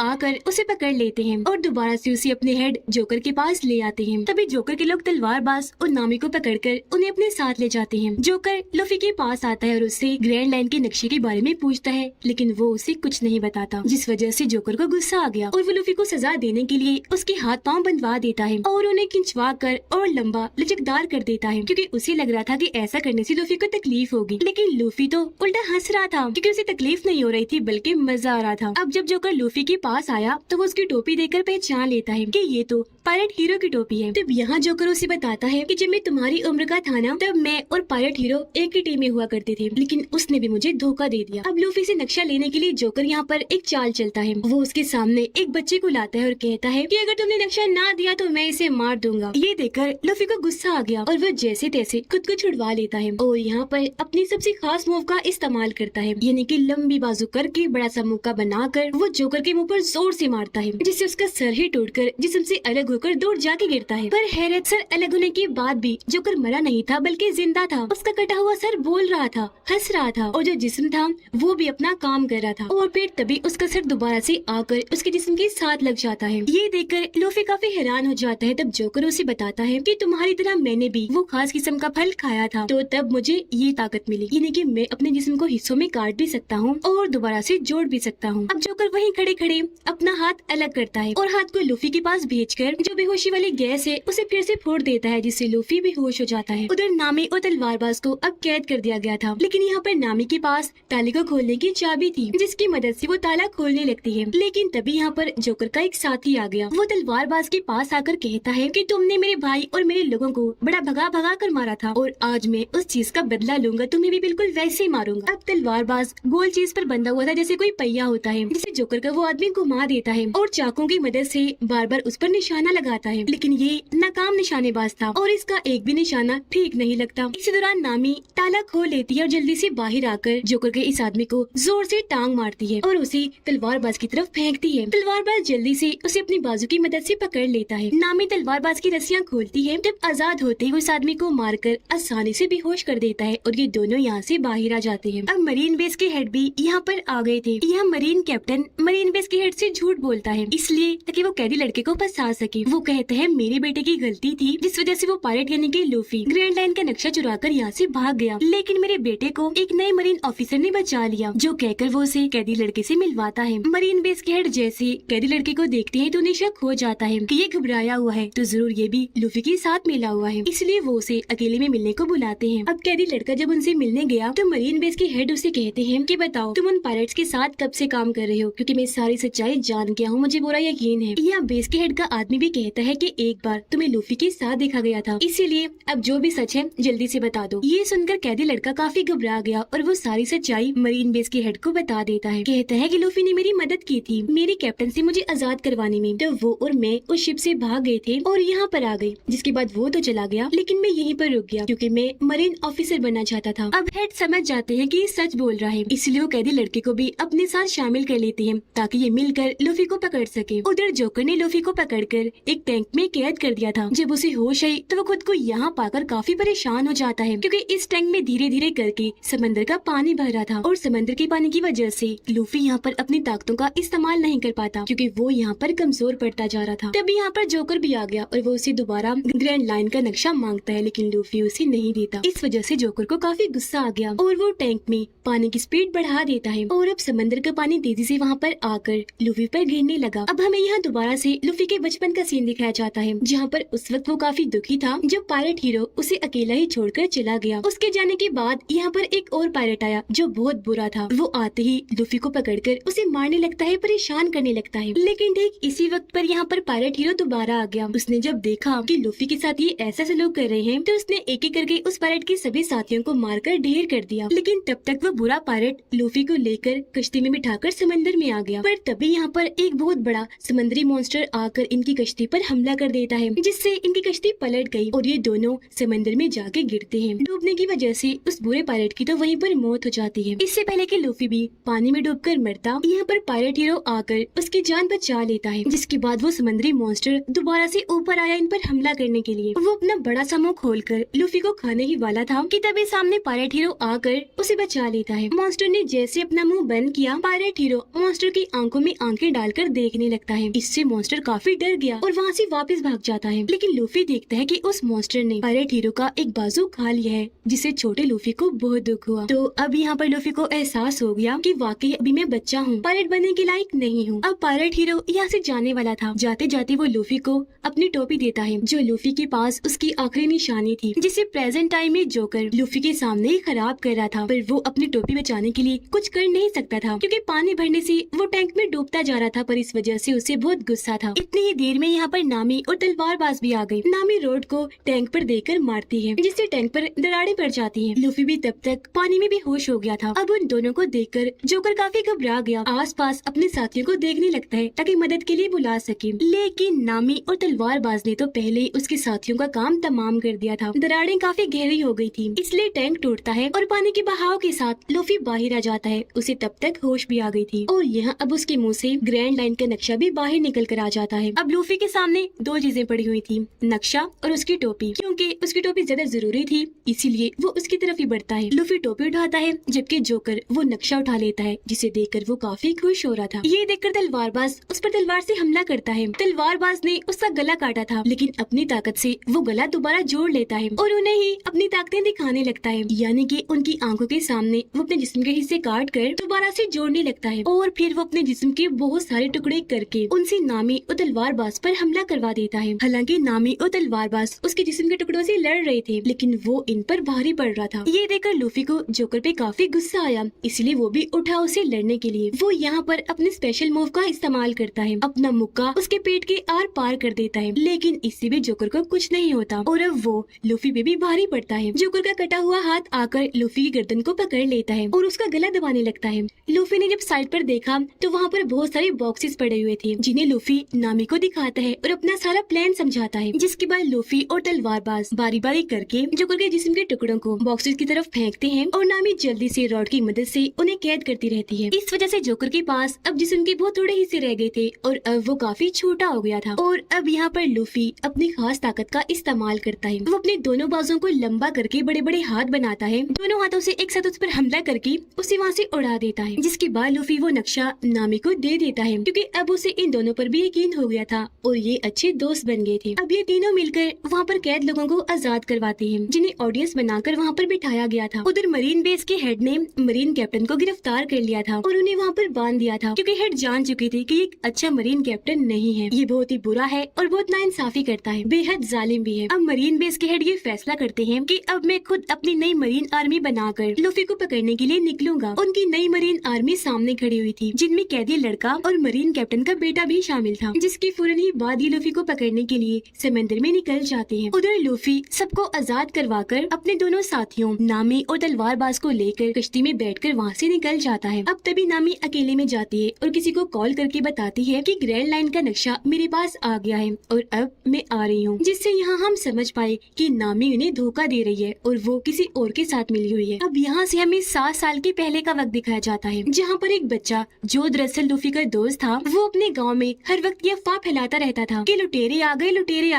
आकर उसे पकड़ लेते हैं और दोबारा से उसे अपने हेड जोकर के पास ले आते हैं। तभी जोकर के लोग तलवारबाज और नामी को पकड़कर उन्हें अपने साथ ले जाते हैं। जोकर लूफी के पास आता है और उससे ग्रैंड लाइन के नक्शे के बारे में पूछता है, लेकिन वो उसे कुछ नहीं बताता, जिस वजह से जोकर को गुस्सा आ गया और वो लूफी को सजा देने के लिए उसके हाथ पांव बंधवा देता है और उन्हें खिंचवा कर और लंबा लचकदार कर देता है, क्योंकि उसे लग रहा था कि ऐसा करने से लूफी को तकलीफ होगी। लेकिन लूफी तो उल्टा हंस रहा था, क्योंकि उसे तकलीफ नहीं हो रही थी बल्कि मजा आ रहा था। अब जब जोकर लूफी के पास आया तो वो उसकी टोपी देखकर पहचान लेता है कि ये तो पायरेट हीरो की टोपी है। तब यहाँ जोकर उसे बताता है कि जब मैं तुम्हारी उम्र का था ना तब मैं और पायरेट हीरो एक ही टीम में हुआ करते थे, लेकिन उसने भी मुझे धोखा दे दिया। अब लूफी से नक्शा लेने के लिए जोकर यहाँ पर एक चाल चलता है। वो उसके सामने एक बच्चे को लाता है और कहता है कि अगर तुमने नक्शा ना दिया तो मैं इसे मार दूंगा। ये देखकर लूफी को गुस्सा आ गया और वो जैसे तैसे खुद को छुड़वा लेता है और यहाँ पर अपनी सबसे खास मूव का इस्तेमाल करता है, यानी कि लंबी बाजू करके बड़ा सा मुक्का बनाकर वो जोकर के मुंह पर जोर से मारता है, जिससे उसका सर ही टूटकर जिस्म से अलग होकर दूर जाके गिरता है। पर हैरत, सर अलग होने के बाद भी जोकर मरा नहीं था बल्कि जिंदा था। उसका कटा हुआ सर बोल रहा था, हंस रहा था और जो जिस्म था वो भी अपना काम कर रहा था और फिर तभी उसका सर दोबारा से आकर उसके जिस्म के साथ लग जाता है। ये देखकर लूफी काफी हैरान हो जाता है। तब जोकर उसे बताता है कि तुम्हारी तरह मैंने भी वो खास किस्म का फल खाया था, तो तब मुझे ये ताकत मिली, यानी कि मैं अपने जिस्म को हिस्सों में काट भी सकता हूँ और दोबारा से जोड़ भी सकता हूँ। अब जोकर वहीं खड़े खड़े अपना हाथ अलग करता है और हाथ को लूफी के पास भेजकर जो बेहोशी वाली गैस है उसे फिर से फोड़ देता है, जिससे लूफी बेहोश हो जाता है। उधर नामी और तलवारबाज को अब कैद कर दिया गया था, लेकिन यहाँ पर नामी के पास ताले को खोलने की चाबी थी, जिसकी मदद से वो ताला खोलने लगती है। लेकिन तभी यहाँ पर जोकर का एक साथी आ गया। वो तलवारबाज के पास आकर कहता है कि तुमने मेरे भाई और मेरे लोगों को बड़ा भगा भगा कर मारा था और आज मैं उस चीज का बदला लूंगा, तुम्हें भी बिल्कुल वैसे ही मारूंगा। अब तलवारबाज गोल चीज पर बंधा हुआ था जैसे कोई पहिया होता है, जिसे जोकर का वो आदमी घुमा देता है और चाकू की मदद से बार बार उस पर निशाना लगाता है, लेकिन ये नाकाम निशानेबाज था और इसका एक भी निशाना ठीक नहीं लगता। इसी दौरान नामी ताला खोल लेती है और जल्दी से बाहर आकर जोकर के इस आदमी को जोर से टांग मारती है और उसे तलवारबाज की तरफ फेंकती है। तलवारबाज जल्दी से उसे अपनी बाजू की मदद से पकड़ लेता है। नामी तलवारबाज की रस्सियां खोलती है, जब आजाद होते ही उस आदमी को मारकर आसानी से बेहोश कर देता है और ये दोनों यहाँ से बाहर आ जाते हैं। अब मरीन बेस के हेड भी यहाँ पर आ गए थे। यह मरीन कैप्टन मरीन बेस के हेड से झूठ बोलता है, इसलिए ताकि वो कैदी लड़के को फंसा सके। वो कहते हैं मेरे बेटे की गलती थी, जिस वजह से वो पायरेट यानी कि लूफी ग्रैंड लाइन का नक्शा चुराकर यहाँ से भाग गया, लेकिन मेरे बेटे को एक नए मरीन ऑफिसर ने बचा लिया। जो कहकर वो उसे कैदी लड़के से मिलवाता है। मरीन बेस के हेड जैसे कैदी लड़के को देखते हैं तो उन्हें शक हो जाता है कि ये घबराया हुआ है, तो जरूर ये भी लूफी के साथ मिला हुआ है, इसलिए वो उसे अकेले में मिलने को बुलाते हैं। अब कैदी लड़का जब उनसे मिलने गया तो मरीन बेस के हेड उसे कहते हैं कि बताओ तुम उन पायरेट्स के साथ कब से काम कर रहे हो, क्योंकि मैं सारी सच्चाई जान गया हूँ, मुझे पूरा यकीन है। यहाँ बेस के हेड का आदमी भी भी कहता है कि एक बार तुम्हें लूफी के साथ देखा गया था, इसीलिए अब जो भी सच है जल्दी से बता दो। ये सुनकर कैदी लड़का काफी घबरा गया और वो सारी सच्चाई मरीन बेस के हेड को बता देता है। कहता है कि लूफी ने मेरी मदद की थी मेरी कैप्टन से मुझे आजाद करवाने में, तो वो और मैं उस शिप से भाग गए थे और यहाँ पर आ गए। जिसके बाद वो तो चला गया लेकिन मैं यहीं पर रुक गया क्योंकि मैं मरीन ऑफिसर बनना चाहता था। अब हेड समझ जाते हैं कि ये सच बोल रहा है, इसलिए वो कैदी लड़के को भी अपने साथ शामिल कर लेते हैं ताकि ये मिलकर लूफी को पकड़ सके। उधर जोकर ने लूफी को पकड़कर एक टैंक में कैद कर दिया था। जब उसे होश आई तो वो खुद को यहाँ पाकर काफी परेशान हो जाता है क्योंकि इस टैंक में धीरे धीरे करके समंदर का पानी भर रहा था और समंदर के पानी की वजह से लूफी यहाँ पर अपनी ताकतों का इस्तेमाल नहीं कर पाता क्योंकि वो यहाँ पर कमजोर पड़ता जा रहा था। तभी यहाँ पर जोकर भी आ गया और वो उसे दोबारा ग्रैंड लाइन का नक्शा मांगता है लेकिन लूफी उसे नहीं देता। इस वजह से जोकर को काफी गुस्सा आ गया और वो टैंक में पानी की स्पीड बढ़ा देता है और अब समंदर का पानी तेजी से वहाँ पर आकर लूफी पर गिरने लगा। अब हमें यहाँ दोबारा से लूफी के बचपन का सीन दिखाया जाता है जहाँ पर उस वक्त वो काफी दुखी था जब पायलट हीरो उसे अकेला ही छोड़कर चला गया। उसके जाने के बाद यहाँ पर एक और पायलट आया जो बहुत बुरा था। वो आते ही लूफी को पकड़कर उसे मारने लगता है, परेशान करने लगता है। लेकिन ठीक इसी वक्त पर यहाँ पर पायलट हीरो दोबारा आ गया। उसने जब देखा कि लूफी के साथ ये ऐसा सलूक कर रहे हैं तो उसने एक एक करके उस पायलट के सभी साथियों को मारकर ढेर कर दिया। लेकिन तब तक वो बुरा पायलट लूफी को लेकर कश्ती में बिठाकर समंदर में आ गया। पर तभी यहाँ पर एक बहुत बड़ा समुद्री मॉन्स्टर आकर इनकी कश्ती पर हमला कर देता है जिससे इनकी कश्ती पलट गई और ये दोनों समंदर में जाके गिरते हैं। डूबने की वजह से उस बुरे पायलट की तो वहीं पर मौत हो जाती है। इससे पहले कि लूफी भी पानी में डूबकर मरता, यहाँ पर पायलट हीरो आकर उसकी जान बचा लेता है। जिसके बाद वो समुद्री मॉन्स्टर दोबारा से ऊपर आया इन पर हमला करने के लिए। वो अपना बड़ा सा मुंह खोलकर लूफी को खाने ही वाला था कि तभी सामने पायलट हीरो आकर उसे बचा लेता है। मॉन्स्टर ने जैसे अपना मुंह बंद किया, पायलट हीरो मॉन्स्टर की आंखों में आंखें डालकर देखने लगता है। इससे मॉन्स्टर काफी डर गया और वहाँ से वापस भाग जाता है। लेकिन लूफी देखता है कि उस मॉन्स्टर ने पायलट हीरो का एक बाजू खा लिया है जिससे छोटे लूफी को बहुत दुख हुआ। तो अब यहाँ पर लूफी को एहसास हो गया कि वाकई अभी मैं बच्चा हूँ, पायलट बनने के लायक नहीं हूँ। अब पायलट हीरो यहाँ से जाने वाला था। जाते जाते वो लूफी को अपनी टोपी देता है जो लूफी के पास उसकी आखिरी निशानी थी जिसे प्रेजेंट टाइम में जोकर लूफी के सामने ही खराब कर रहा था। पर वो अपनी टोपी बचाने के लिए कुछ कर नहीं सकता था क्योंकि पानी भरने से वो टैंक में डूबता जा रहा था। पर इस वजह से उसे बहुत गुस्सा था। इतनी ही देर में यहाँ पर नामी और तलवारबाज भी आ गई। नामी रोड को टैंक पर देकर मारती है जिससे टैंक पर दरारें पड़ जाती हैं। लूफी भी तब तक पानी में बेहोश हो गया था। अब उन दोनों को देखकर जोकर काफी घबरा गया। आसपास अपने साथियों को देखने लगता है ताकि मदद के लिए बुला सके। लेकिन नामी और तलवारबाज ने तो पहले ही उसके साथियों का काम तमाम कर दिया था। दरारें काफी गहरी हो गई थी इसलिए टैंक टूटता है और पानी के बहाव के साथ लूफी बाहर आ जाता है। उसे तब तक होश भी आ गई थी और यहाँ अब उसके मुंह से ग्रैंड लाइन का नक्शा भी बाहर निकल कर आ जाता है। अब लूफी के सामने दो चीजें पड़ी हुई थी, नक्शा और उसकी टोपी। क्योंकि उसकी टोपी ज्यादा जरूरी थी इसीलिए वो उसकी तरफ ही बढ़ता है। लूफी टोपी उठाता है जबकि जोकर वो नक्शा उठा लेता है जिसे देखकर वो काफी खुश हो रहा था। ये देखकर तलवारबाज उस पर तलवार से हमला करता है। तलवारबाज ने उसका गला काटा था लेकिन अपनी ताकत से वो गला दोबारा जोड़ लेता है और उन्हें ही अपनी ताकतें दिखाने लगता है। यानी कि उनकी आंखों के सामने वो अपने जिस्म के हिस्से काट कर दोबारा से जोड़ने लगता है और फिर वो अपने जिस्म के बहुत सारे टुकड़े करके उनसे नामी और तलवारबाज पर हमला करवा देता है। हालांकि नामी और तलवारबाज उसके जिस्म के टुकड़ों से लड़ रहे थे लेकिन वो इन पर भारी पड़ रहा था। ये देखकर लूफी को जोकर पे काफी गुस्सा आया इसलिए वो भी उठा उसे लड़ने के लिए। वो यहाँ पर अपने स्पेशल मूव का इस्तेमाल करता है, अपना मुक्का उसके पेट के आर पार कर देता है। लेकिन इससे भी जोकर को कुछ नहीं होता और अब वो लूफी पे भी भारी पड़ता है। जोकर का कटा हुआ हाथ आकर लूफी की गर्दन को पकड़ लेता है और उसका गला दबाने लगता है। लूफी ने जब साइड पर देखा तो वहाँ पर बहुत सारे बॉक्सेस पड़े हुए थे जिन्हें लूफी नामी को दिखाता है और अपना सारा प्लान समझाता है। जिसके बाद लूफी और तलवारबाज बारी बारी करके जोकर के जिस्म के टुकड़ों को बॉक्सेस की तरफ फेंकते हैं और नामी जल्दी से रॉड की मदद से उन्हें कैद करती रहती है। इस वजह से जोकर के पास अब जिस्म के बहुत थोड़े हिस्से रह गए थे और अब वो काफी छोटा हो गया था। और अब यहाँ पर लूफी अपनी खास ताकत का इस्तेमाल करता है। वो अपने दोनों बाजों को लंबा करके बड़े बड़े हाथ बनाता है, दोनों हाथों से एक साथ उस पर हमला करके उसे वहाँ से उड़ा देता है। जिसके बाद लूफी वो नक्शा नामी को दे देता है क्योंकि अब उसे इन दोनों पर भी यकीन हो गया था और ये अच्छे दोस्त बन गए थे। अब ये तीनों मिलकर वहाँ पर कैद लोगों को आजाद करवाते हैं जिन्हें ऑडियंस बनाकर वहाँ पर बिठाया गया था। उधर मरीन बेस के हेड ने मरीन कैप्टन को गिरफ्तार कर लिया था और उन्हें वहाँ पर बांध दिया था क्योंकि हेड जान चुके थे कि एक अच्छा मरीन कैप्टन नहीं है, ये बहुत ही बुरा है और बहुत नाइंसाफी करता है, बेहद जालिम भी है। अब मरीन बेस के हेड ये फैसला करते हैं कि अब मैं खुद अपनी नई मरीन आर्मी बनाकर लूफी को पकड़ने के लिए निकलूंगा। उनकी नई मरीन आर्मी सामने खड़ी हुई थी जिनमें कैदी लड़का और मरीन कैप्टन का बेटा भी शामिल था जिसकी फौरन ही बाद ये लूफी को पकड़ने के लिए समंदर में निकल जाते हैं। उधर लूफी सबको आजाद करवाकर अपने दोनों साथियों नामी और तलवारबाज को लेकर कश्ती में बैठकर वहाँ से निकल जाता है। अब तभी नामी अकेले में जाती है और किसी को कॉल करके बताती है कि ग्रैंड लाइन का नक्शा मेरे पास आ गया है और अब मैं आ रही हूँ, जिससे यहाँ हम समझ पाए कि नामी उन्हें धोखा दे रही है और वो किसी और के साथ मिली हुई है। अब यहाँ से हमें 7 साल के पहले का वक्त दिखाया जाता है, जहाँ पर एक बच्चा जो दरअसल लूफी का दोस्त था, वो अपने गाँव में हर वक्त ये अफवाह फैलाता रहता था कि लुटेरे आ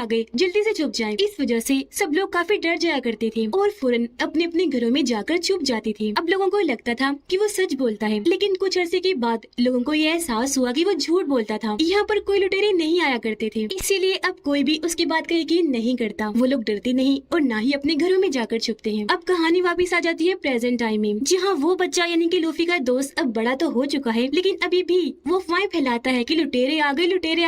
गए, जल्दी से छुप जाएं। इस वजह से सब लोग काफी डर जाया करते थे और फौरन अपने अपने घरों में जाकर छुप जाते थे। अब लोगों को लगता था कि वो सच बोलता है, लेकिन कुछ अरसे के बाद लोगों को यह एहसास हुआ कि वो झूठ बोलता था। यहाँ पर कोई लुटेरे नहीं आया करते थे, इसीलिए अब कोई भी उसकी बात का यकीन नहीं करता। वो लोग डरते नहीं और ना ही अपने घरों में जाकर छुपते हैं। अब कहानी वापस आ जाती है प्रेजेंट टाइम में, जहाँ वो बच्चा यानी कि लूफी का दोस्त अब बड़ा तो हो चुका है, लेकिन अभी भी वो अफवाहें फैलाता है कि लुटेरे आ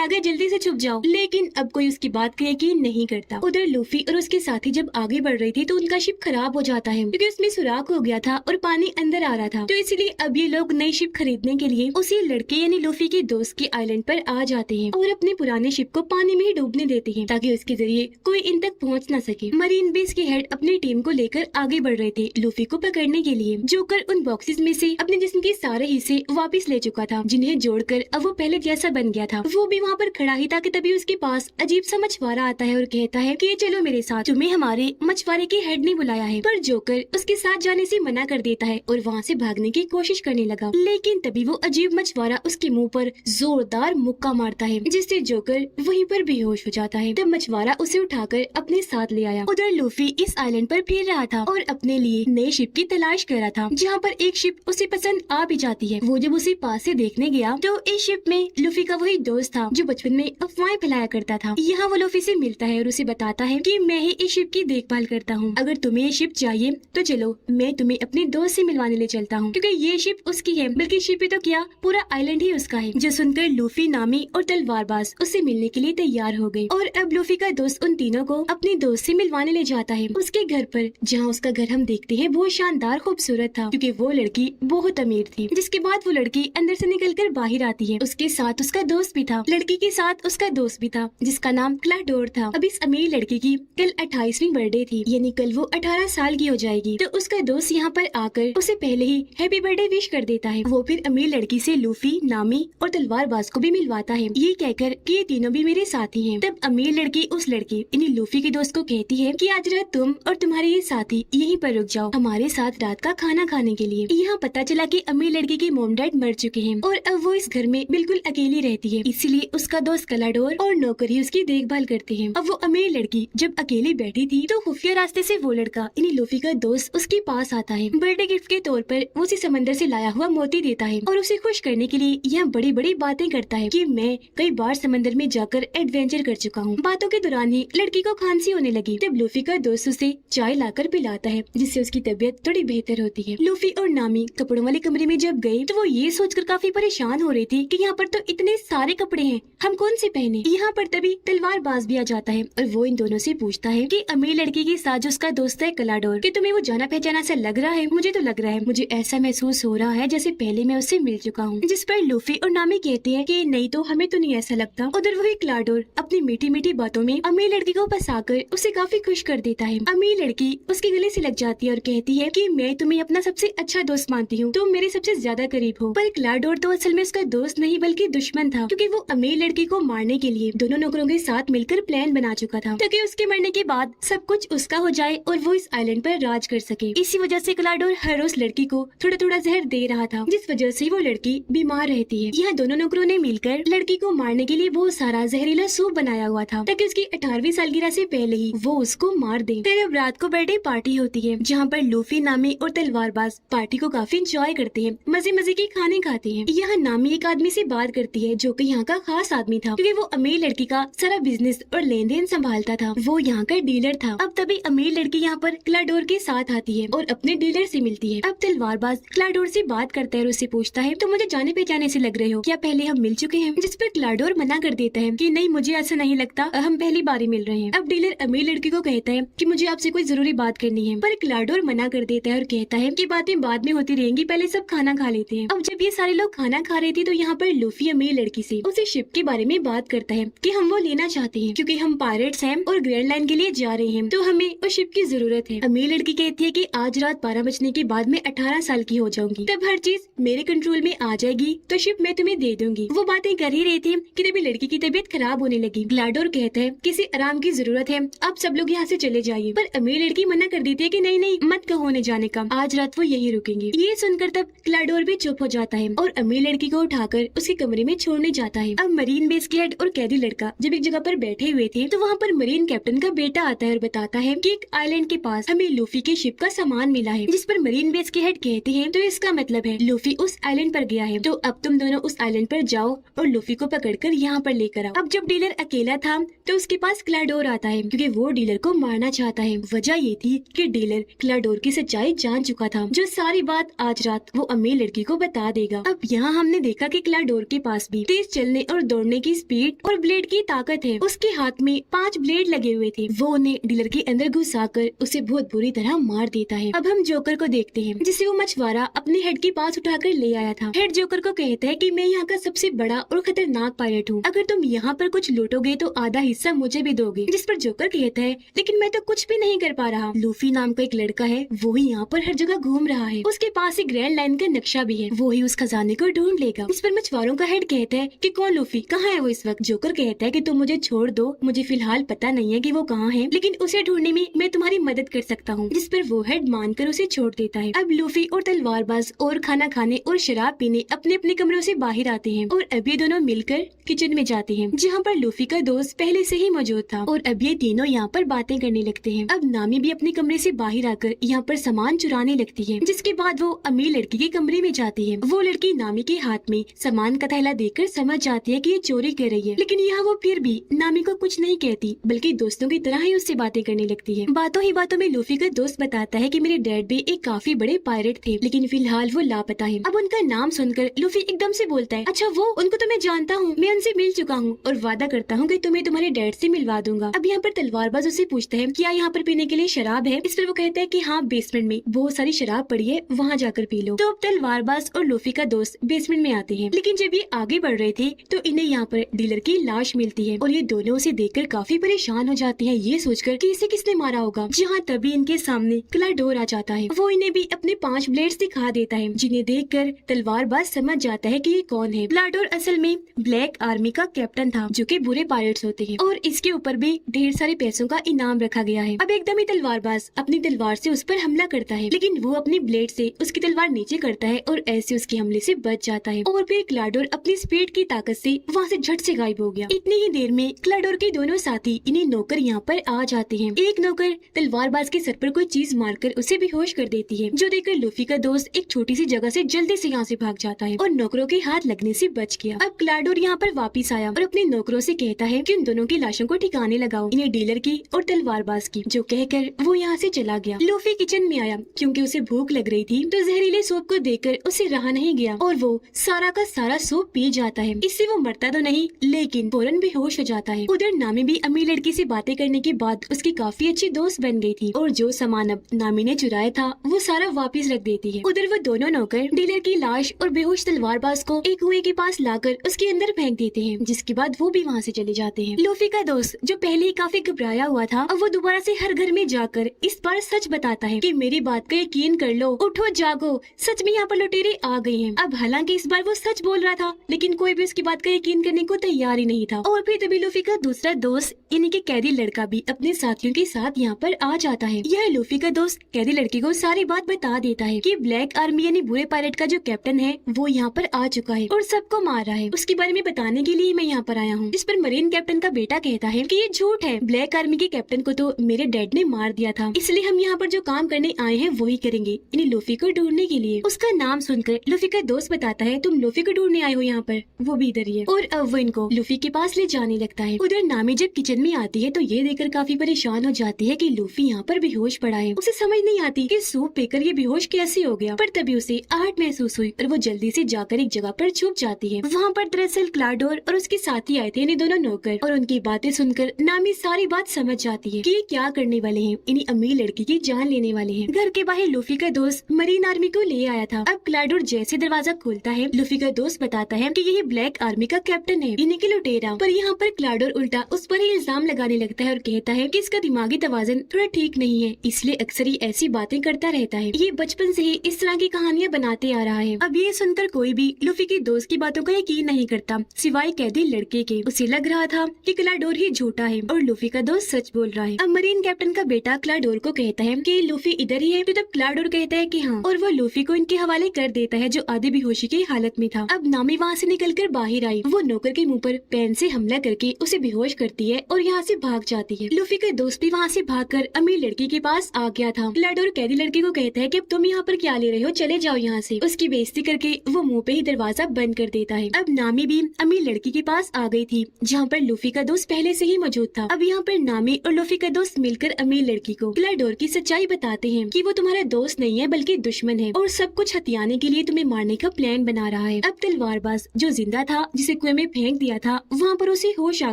गए, जल्दी से छुप जाओ। लेकिन अब कोई उसकी बात का यकीन नहीं करता। उधर लूफी और उसके साथी जब आगे बढ़ रही थी तो उनका शिप खराब हो जाता है, क्योंकि उसमें सुराख हो गया था और पानी अंदर आ रहा था। तो इसलिए अब ये लोग नई शिप खरीदने के लिए उसी लड़के यानी लूफी के दोस्त के आइलैंड पर आ जाते हैं और अपने पुराने शिप को पानी में ही डूबने देते हैं, ताकि उसके जरिए कोई इन तक पहुँच न सके। मरीन बेस के हेड अपनी टीम को लेकर आगे बढ़ रहे थे लूफी को पकड़ने के लिए। जोकर उन बॉक्सेस में से अपने जिस्म के सारे हिस्से वापस ले चुका था, जिन्हें जोड़कर अब वो पहले जैसा बन गया था। वो भी वहाँ पर खड़ा ही था कि तभी उसके पास अजीब सा मछुआरा आता है और कहता है कि चलो मेरे साथ, तुम्हें हमारे मछुआरे के हेड ने बुलाया है। पर जोकर उसके साथ जाने से मना कर देता है और वहाँ से भागने की कोशिश करने लगा, लेकिन तभी वो अजीब मछुआरा उसके मुंह पर जोरदार मुक्का मारता है, जिससे जोकर वहीं पर बेहोश हो जाता है। तब मछुआरा उसे उठाकर अपने साथ ले आया। उधर लूफी इस आइलैंड पर फिर रहा था और अपने लिए नए शिप की तलाश कर रहा था, जहाँ पर एक शिप उसे पसंद आ भी जाती है। वो जब उसे पास से देखने गया तो इस शिप में लूफी का वही दोस्त था जो बचपन में अफवाहें फैलाया करता था। यहाँ वो लूफी से मिलता है और उसे बताता है कि मैं ही इस शिप की देखभाल करता हूँ, अगर तुम्हें ये शिप चाहिए तो चलो मैं तुम्हें अपने दोस्त से मिलवाने ले चलता हूँ, क्योंकि ये शिप उसकी है, बल्कि शिप ही तो क्या पूरा आइलैंड ही उसका है। जो सुनकर लूफी, नामी और तलवारबाज उससे मिलने के लिए तैयार हो गए और अब लूफी का दोस्त उन तीनों को अपने दोस्त से मिलवाने ले जाता है उसके घर पर, जहाँ उसका घर हम देखते हैं बहुत शानदार खूबसूरत था, क्योंकि वो लड़की बहुत अमीर थी। जिसके बाद वो लड़की अंदर से निकलकर बाहर आती है, उसके साथ उसका दोस्त भी था। लड़की के साथ उसका दोस्त भी था जिसका नाम क्लाडोर था। अब इस अमीर लड़की की कल 28वीं बर्थडे थी, यानी कल वो 18 साल की हो जाएगी। तो उसका दोस्त यहाँ पर आकर उसे पहले ही हैप्पी बर्थडे विश कर देता है। वो फिर अमीर लड़की से लूफी, नामी और तलवारबाज को भी मिलवाता है, ये कहकर कि ये तीनों भी मेरे साथी हैं। तब अमीर लड़की उस लड़की यानी लूफी के दोस्त को कहती है कि आज रात तुम और तुम्हारे ये साथी यहीं पर रुक जाओ हमारे साथ रात का खाना खाने के लिए। यहाँ पता चला कि अमीर लड़की के मॉम डैड मर चुके हैं और अब वो इस घर में बिल्कुल अकेली रहती है, इसीलिए उसका दोस्त क्लाडोर और नौकर ही उसकी देखभाल करते हैं। अब वो अमीर लड़की जब अकेली बैठी थी तो खुफिया रास्ते से वो लड़का यानी लूफी का दोस्त उसके पास आता है। बर्थडे गिफ्ट के तौर पर वो उसे समंदर से लाया हुआ मोती देता है और उसे खुश करने के लिए यह बड़ी बड़ी बातें करता है कि मैं कई बार समंदर में जाकर एडवेंचर कर चुका हूँ। बातों के दौरान ही लड़की को खांसी होने लगी। तब लूफी का दोस्त उसे चाय लाकर पिलाता है, जिससे उसकी तबीयत थोड़ी बेहतर होती है। लूफी और नामी कपड़ों वाले कमरे में जब गए तो वो ये सोचकर काफी परेशान हो रही थी कि यहाँ पर तो इतने सारे कपड़े हैं, हम कौन से पहने। यहाँ पर तभी तलवारबाज भी आ जाता है और वो इन दोनों से पूछता है कि अमीर लड़की के साथ जो उसका दोस्त है क्लाडोर, कि तुम्हें वो जाना पहचाना सा लग रहा है। मुझे तो लग रहा है, मुझे ऐसा महसूस हो रहा है जैसे पहले मैं उससे मिल चुका हूँ। जिस पर लूफी और नामी कहते हैं कि नहीं तो हमें तो नहीं ऐसा लगता। उधर वही क्लाडोर अपनी मीठी मीठी बातों में अमीर लड़की को फंसाकर उसे काफी खुश कर देता है। अमीर लड़की उसके गले से लग जाती है और कहती है कि मैं तुम्हें अपना सबसे अच्छा दोस्त मानती हूँ, तुम मेरे सबसे ज्यादा करीब हो। पर क्लाडोर तो असल में उसका दोस्त नहीं बल्कि दुश्मन था, क्योंकि वो अमीर लड़की को मारने के लिए दोनों नौकरों के साथ मिलकर प्लान बना चुका था, ताकि उसके मरने के बाद सब कुछ उसका हो जाए और वो इस आइलैंड पर राज कर सके। इसी वजह से क्लाडोर हर रोज लड़की को थोड़ा थोड़ा जहर दे रहा था, जिस वजह से वो लड़की बीमार रहती है। यहाँ दोनों नौकरों ने मिलकर लड़की को मारने के लिए बहुत सारा जहरीला सूप बनाया हुआ था, ताकि उसकी 18वीं सालगिरह से पहले ही वो उसको मार दे। फिर अब रात को बर्थडे पार्टी होती है, जहाँ पर लूफी, नामी और तलवारबाज पार्टी को काफी इंजॉय करते हैं, मजे मजे के खाने खाते हैं। यहाँ नामी एक आदमी से बात करती है जो कि यहाँ का खास आदमी था, क्योंकि वो अमीर लड़की का सारा बिजनेस और लेन देन संभालता था। वो यहाँ का डीलर था। अब तभी अमीर लड़की यहाँ पर क्लाडोर के साथ आती है और अपने डीलर से मिलती है। अब तलवारबाज क्लाडोर से बात करता है और उससे पूछता है, तो मुझे जाने पहचाने से लग रहे हो, क्या पहले हम मिल चुके हैं। जिस पर क्लाडोर मना कर देता है कि नहीं, मुझे ऐसा नहीं लगता, हम पहली बार ही मिल रहे हैं। अब डीलर अमीर लड़की को कहता है कि मुझे आपसे कोई जरूरी बात करनी है, पर क्लाडोर मना कर देता है और कहता है कि बातें बाद में होती रहेंगी, पहले सब खाना खा लेते हैं। अब जब ये सारे लोग खाना खा रहे थे तो यहाँ पर लूफी अमीर लड़की से उसे शिप के बारे में बात बात करता है कि हम वो लेना चाहते हैं क्योंकि हम पायरेट्स हैं और ग्रैंड लाइन के लिए जा रहे हैं, तो हमें उस शिप की जरूरत है। अमीर लड़की कहती है कि आज रात 12 बजने के बाद मैं 18 साल की हो जाऊंगी, तब हर चीज मेरे कंट्रोल में आ जाएगी, तो शिप मैं तुम्हें दे दूंगी। वो बातें कर ही रही थी कि तभी लड़की की तबीयत खराब होने लगी। ग्लाडोर कहता है किसी आराम की जरूरत है, आप सब लोग यहाँ से चले जाइए, पर अमीर लड़की मना कर देती है कि नहीं नहीं मत कहो उन्हें जाने का, आज रात वो यही रुकेंगे। ये सुनकर तब ग्लाडोर भी चुप हो जाता है और अमीर लड़की को उठाकर उसके कमरे में छोड़ने जाता है। अब मरीन बेस के हेड और कैदी लड़का जब एक जगह पर बैठे हुए थे तो वहाँ पर मरीन कैप्टन का बेटा आता है और बताता है कि एक आइलैंड के पास हमें लूफी के शिप का सामान मिला है, जिस पर मरीन बेस के हेड कहते हैं तो इसका मतलब है लूफी उस आइलैंड पर गया है, तो अब तुम दोनों उस आइलैंड पर जाओ और लूफी को पकड़कर यहाँ पर लेकर आओ। अब जब डीलर अकेला था तो उसके पास क्लाडोर आता है क्योंकि वो डीलर को मारना चाहता है। वजह ये थी कि डीलर क्लाडोर की सच्चाई जान चुका था, जो सारी बात आज रात वो अमीर लड़की को बता देगा। अब यहाँ हमने देखा कि क्लाडोर के पास भी तेज चलने और दौड़ने की स्पीड और ब्लेड की ताकत है। उसके हाथ में 5 ब्लेड लगे हुए थे, वो उन्हें डीलर के अंदर घुसाकर उसे बहुत बुरी तरह मार देता है। अब हम जोकर को देखते हैं जिसे वो मछुआरा अपने हेड के पास उठाकर ले आया था। हेड जोकर को कहता है कि मैं यहाँ का सबसे बड़ा और खतरनाक पायलट हूँ, अगर तुम यहाँ पर कुछ लूटोगे तो आधा हिस्सा मुझे भी दोगे। जिस पर जोकर कहता है लेकिन मैं तो कुछ भी नहीं कर पा रहा। लूफी नाम का एक लड़का है, वो ही यहाँ पर हर जगह घूम रहा है, उसके पास एक ग्रैंड लाइन का नक्शा भी है, वो ही उस खजाने को ढूंढ लेगा। इस पर मछुआरों का हेड कहता है कि कौन लूफी, कहाँ है वो इस वक्त। जोकर कहता है कि तुम मुझे छोड़ दो, मुझे फिलहाल पता नहीं है कि वो कहाँ है, लेकिन उसे ढूंढने में मैं तुम्हारी मदद कर सकता हूँ। जिस पर वो हेड मानकर उसे छोड़ देता है। अब लूफी और तलवारबाज और खाना खाने और शराब पीने अपने अपने कमरों से बाहर आते हैं और अब ये दोनों मिलकर किचन में जाते हैं जहाँ पर लूफी का दोस्त पहले से ही मौजूद था और अब ये तीनों यहाँ पर बातें करने लगते हैं। अब नामी भी अपने कमरे से बाहर आकर यहाँ पर सामान चुराने लगती है, जिसके बाद वो अमीर लड़की के कमरे में जाती है। वो लड़की नामी के हाथ में सामान का थैला देखकर समझ जाती है कि ये चोरी कर रही है, लेकिन यहाँ वो फिर भी नामी को कुछ नहीं कहती, बल्कि दोस्तों की तरह ही उससे बातें करने लगती है। बातों ही बातों में लूफी का दोस्त बताता है कि मेरे डैड भी एक काफी बड़े पायरेट थे, लेकिन फिलहाल वो लापता है। अब उनका नाम सुनकर लूफी एकदम से बोलता है, अच्छा वो, उनको तो मैं जानता हूँ, मैं उनसे मिल चुका हूँ और वादा करता हूँ कि तुम्हें तुम्हारे डैड से मिलवा दूंगा। अब यहाँ पर तलवारबाज उसे पूछता है क्या यहाँ पर पीने के लिए शराब है। इस पर वो कहता है कि हाँ, बेसमेंट में बहुत सारी शराब पड़ी है, वहाँ जाकर पी लो। तो अब तलवारबाज और लूफी का दोस्त बेसमेंट में आते हैं, लेकिन जब ये आगे बढ़ रहे थे तो इन्हें यहाँ पर डीलर की लाश मिलती है और ये दोनों उसे देखकर काफी परेशान हो जाते हैं, ये सोचकर कि इसे किसने मारा होगा। जहाँ तभी इनके सामने क्लाडोर आ जाता है, वो इन्हें भी अपने 5 ब्लेड्स दिखा देता है, जिन्हें देखकर तलवारबाज समझ जाता है कि ये कौन है। क्लाडोर असल में ब्लैक आर्मी का कैप्टन था, जो कि बुरे पायरेट्स होते हैं, और इसके ऊपर भी ढेर सारे पैसों का इनाम रखा गया है। अब एकदम ही तलवारबाज अपनी तलवार से उस पर हमला करता है, लेकिन वो अपनी ब्लेड से उसकी तलवार नीचे करता है और ऐसे उसके हमले से बच जाता है। और फिर क्लाडोर अपनी स्पीड की ताकत से वहाँ से झट से गायब हो गया। इतनी ही देर में क्लाडोर के दोनों साथी इन्हीं नौकर यहाँ पर आ जाते हैं। एक नौकर तलवारबाज के सर पर कोई चीज मारकर उसे बेहोश कर देती है, जो देखकर लूफी का दोस्त एक छोटी सी जगह से जल्दी से यहाँ से भाग जाता है और नौकरों के हाथ लगने से बच गया। अब क्लाडोर यहाँ पर वापिस आया और अपने नौकरों से कहता है कि उन दोनों की लाशों को ठिकाने लगाओ, इन्हें डीलर की और तलवारबाज की, जो कहकर वो यहाँ से चला गया। लूफी किचन में आया क्योंकि उसे भूख लग रही थी, तो जहरीले सूप को देखकर उसे रहा नहीं गया और वो सारा का सारा सूप पी जाता है। इससे वो मरता तो नहीं, लेकिन फौरन बेहोश हो जाता है। उधर नामी भी अमीर लड़की से बातें करने के बाद उसकी काफी अच्छी दोस्त बन गई थी और जो सामान अब नामी ने चुराया था वो सारा वापस रख देती है। उधर वो दोनों नौकर डीलर की लाश और बेहोश तलवारबाज को एक कुएं के पास लाकर उसके अंदर फेंक देते हैं, जिसके बाद वो भी वहाँ से चले जाते हैं। लूफी का दोस्त जो पहले ही काफी घबराया हुआ था, अब वो दोबारा से हर घर में जाकर इस बार सच बताता है कि मेरी बात का यकीन कर लो, उठो जागो, सच में यहाँ पर लुटेरे आ गए हैं। अब हालांकि इस बार वो सच बोल रहा था, लेकिन कोई भी उसकी बात का यकीन करने को तैयार ही नहीं था। और फिर तभी लूफी का दूसरा दोस्त यानी कि कैदी लड़का भी अपने साथियों के साथ यहाँ पर आ जाता है। यह लूफी का दोस्त कैदी लड़के को सारी बात बता देता है कि ब्लैक आर्मी यानी बुरे पायलट का जो कैप्टन है वो यहाँ पर आ चुका है और सबको मार रहा है, उसके बारे में बताने के लिए मैं यहाँ पर आया हूँ। इस पर मरीन कैप्टन का बेटा कहता है कि ये झूठ है, ब्लैक आर्मी के कैप्टन को तो मेरे डैड ने मार दिया था, इसलिए हम यहाँ पर जो काम करने आए हैं वही करेंगे, यानी लूफी को ढूंढने के लिए। उसका नाम सुनकर लूफी का दोस्त बताता है तुम लूफी को ढूंढने आए हो यहाँ पर, वो भी इधर ही है। और अब वो इनको लूफी के पास ले जाने लगता है। उधर नामी जब किचन में आती है तो ये देखकर काफी परेशान हो जाती है कि लूफी यहाँ पर बेहोश पड़ा है। उसे समझ नहीं आती कि सूप पीकर ये बेहोश कैसे हो गया, पर तभी उसे आहट महसूस हुई और वो जल्दी से जाकर एक जगह पर छुप जाती है। वहाँ पर दरअसल क्लाडोर और उसके साथी आए थे, दोनों नौकर, और उनकी बातें सुनकर नामी सारी बात समझ जाती है कि ये क्या करने वाले हैं, इन्हीं अमीर लड़की की जान लेने वाले हैं। घर के बाहर लूफी का दोस्त मरीन आर्मी को ले आया था। अब क्लाडोर जैसे दरवाजा खोलता है, लूफी का दोस्त बताता है कि यही ब्लैक आर्मी का कैप्टन है। इन यानी कि लुटेरा। पर यहाँ पर क्लाडोर उल्टा उस पर ही इल्जाम लगाने लगता है और कहता है कि इसका दिमागी तवाज़ुन थोड़ा ठीक नहीं है, इसलिए अक्सर ही ऐसी बातें करता रहता है। ये बचपन से ही इस तरह की कहानियां बनाते आ रहा है। अब ये सुनकर कोई भी लूफी के दोस्त की बातों का यकीन नहीं करता, सिवाय कैदी लड़के के। उसे लग रहा था कि क्लाडोर ही झूठा है और लूफी का दोस्त सच बोल रहा है। अब मरीन कैप्टन का बेटा क्लाडोर को कहता है कि लूफी इधर ही है, तो तब क्लाडोर कहता है कि हाँ, और वो लूफी को इनके हवाले कर देता है जो आधे बेहोशी की हालत में था। अब नामी वहाँ से निकलकर बाहर आई। वो नौकर के मुंह पर पेन से हमला करके उसे बेहोश करती है और यहाँ से भाग जाती है। लूफी का दोस्त भी वहाँ से भागकर अमीर लड़की के पास आ गया था। क्लाडोर कैदी लड़की को कहता है कि अब तुम यहाँ पर क्या ले रहे हो, चले जाओ यहाँ से। उसकी बेइज्जती करके वो मुंह पे ही दरवाजा बंद कर देता है। अब नामी भी अमीर लड़की के पास आ गई थी जहाँ पर लूफी का दोस्त पहले से ही मौजूद था। अब यहाँ पर नामी और लूफी का दोस्त मिलकर अमीर लड़की को क्लाडोर की सच्चाई बताते हैं कि वो तुम्हारा दोस्त नहीं है बल्कि दुश्मन है और सब कुछ हथियाने के लिए तुम्हें मारने का प्लान बना रहा है। अब तलवारबाज जो जिंदा था, जिसे कुएं में फेंक दिया था, वहाँ पर उसे होश आ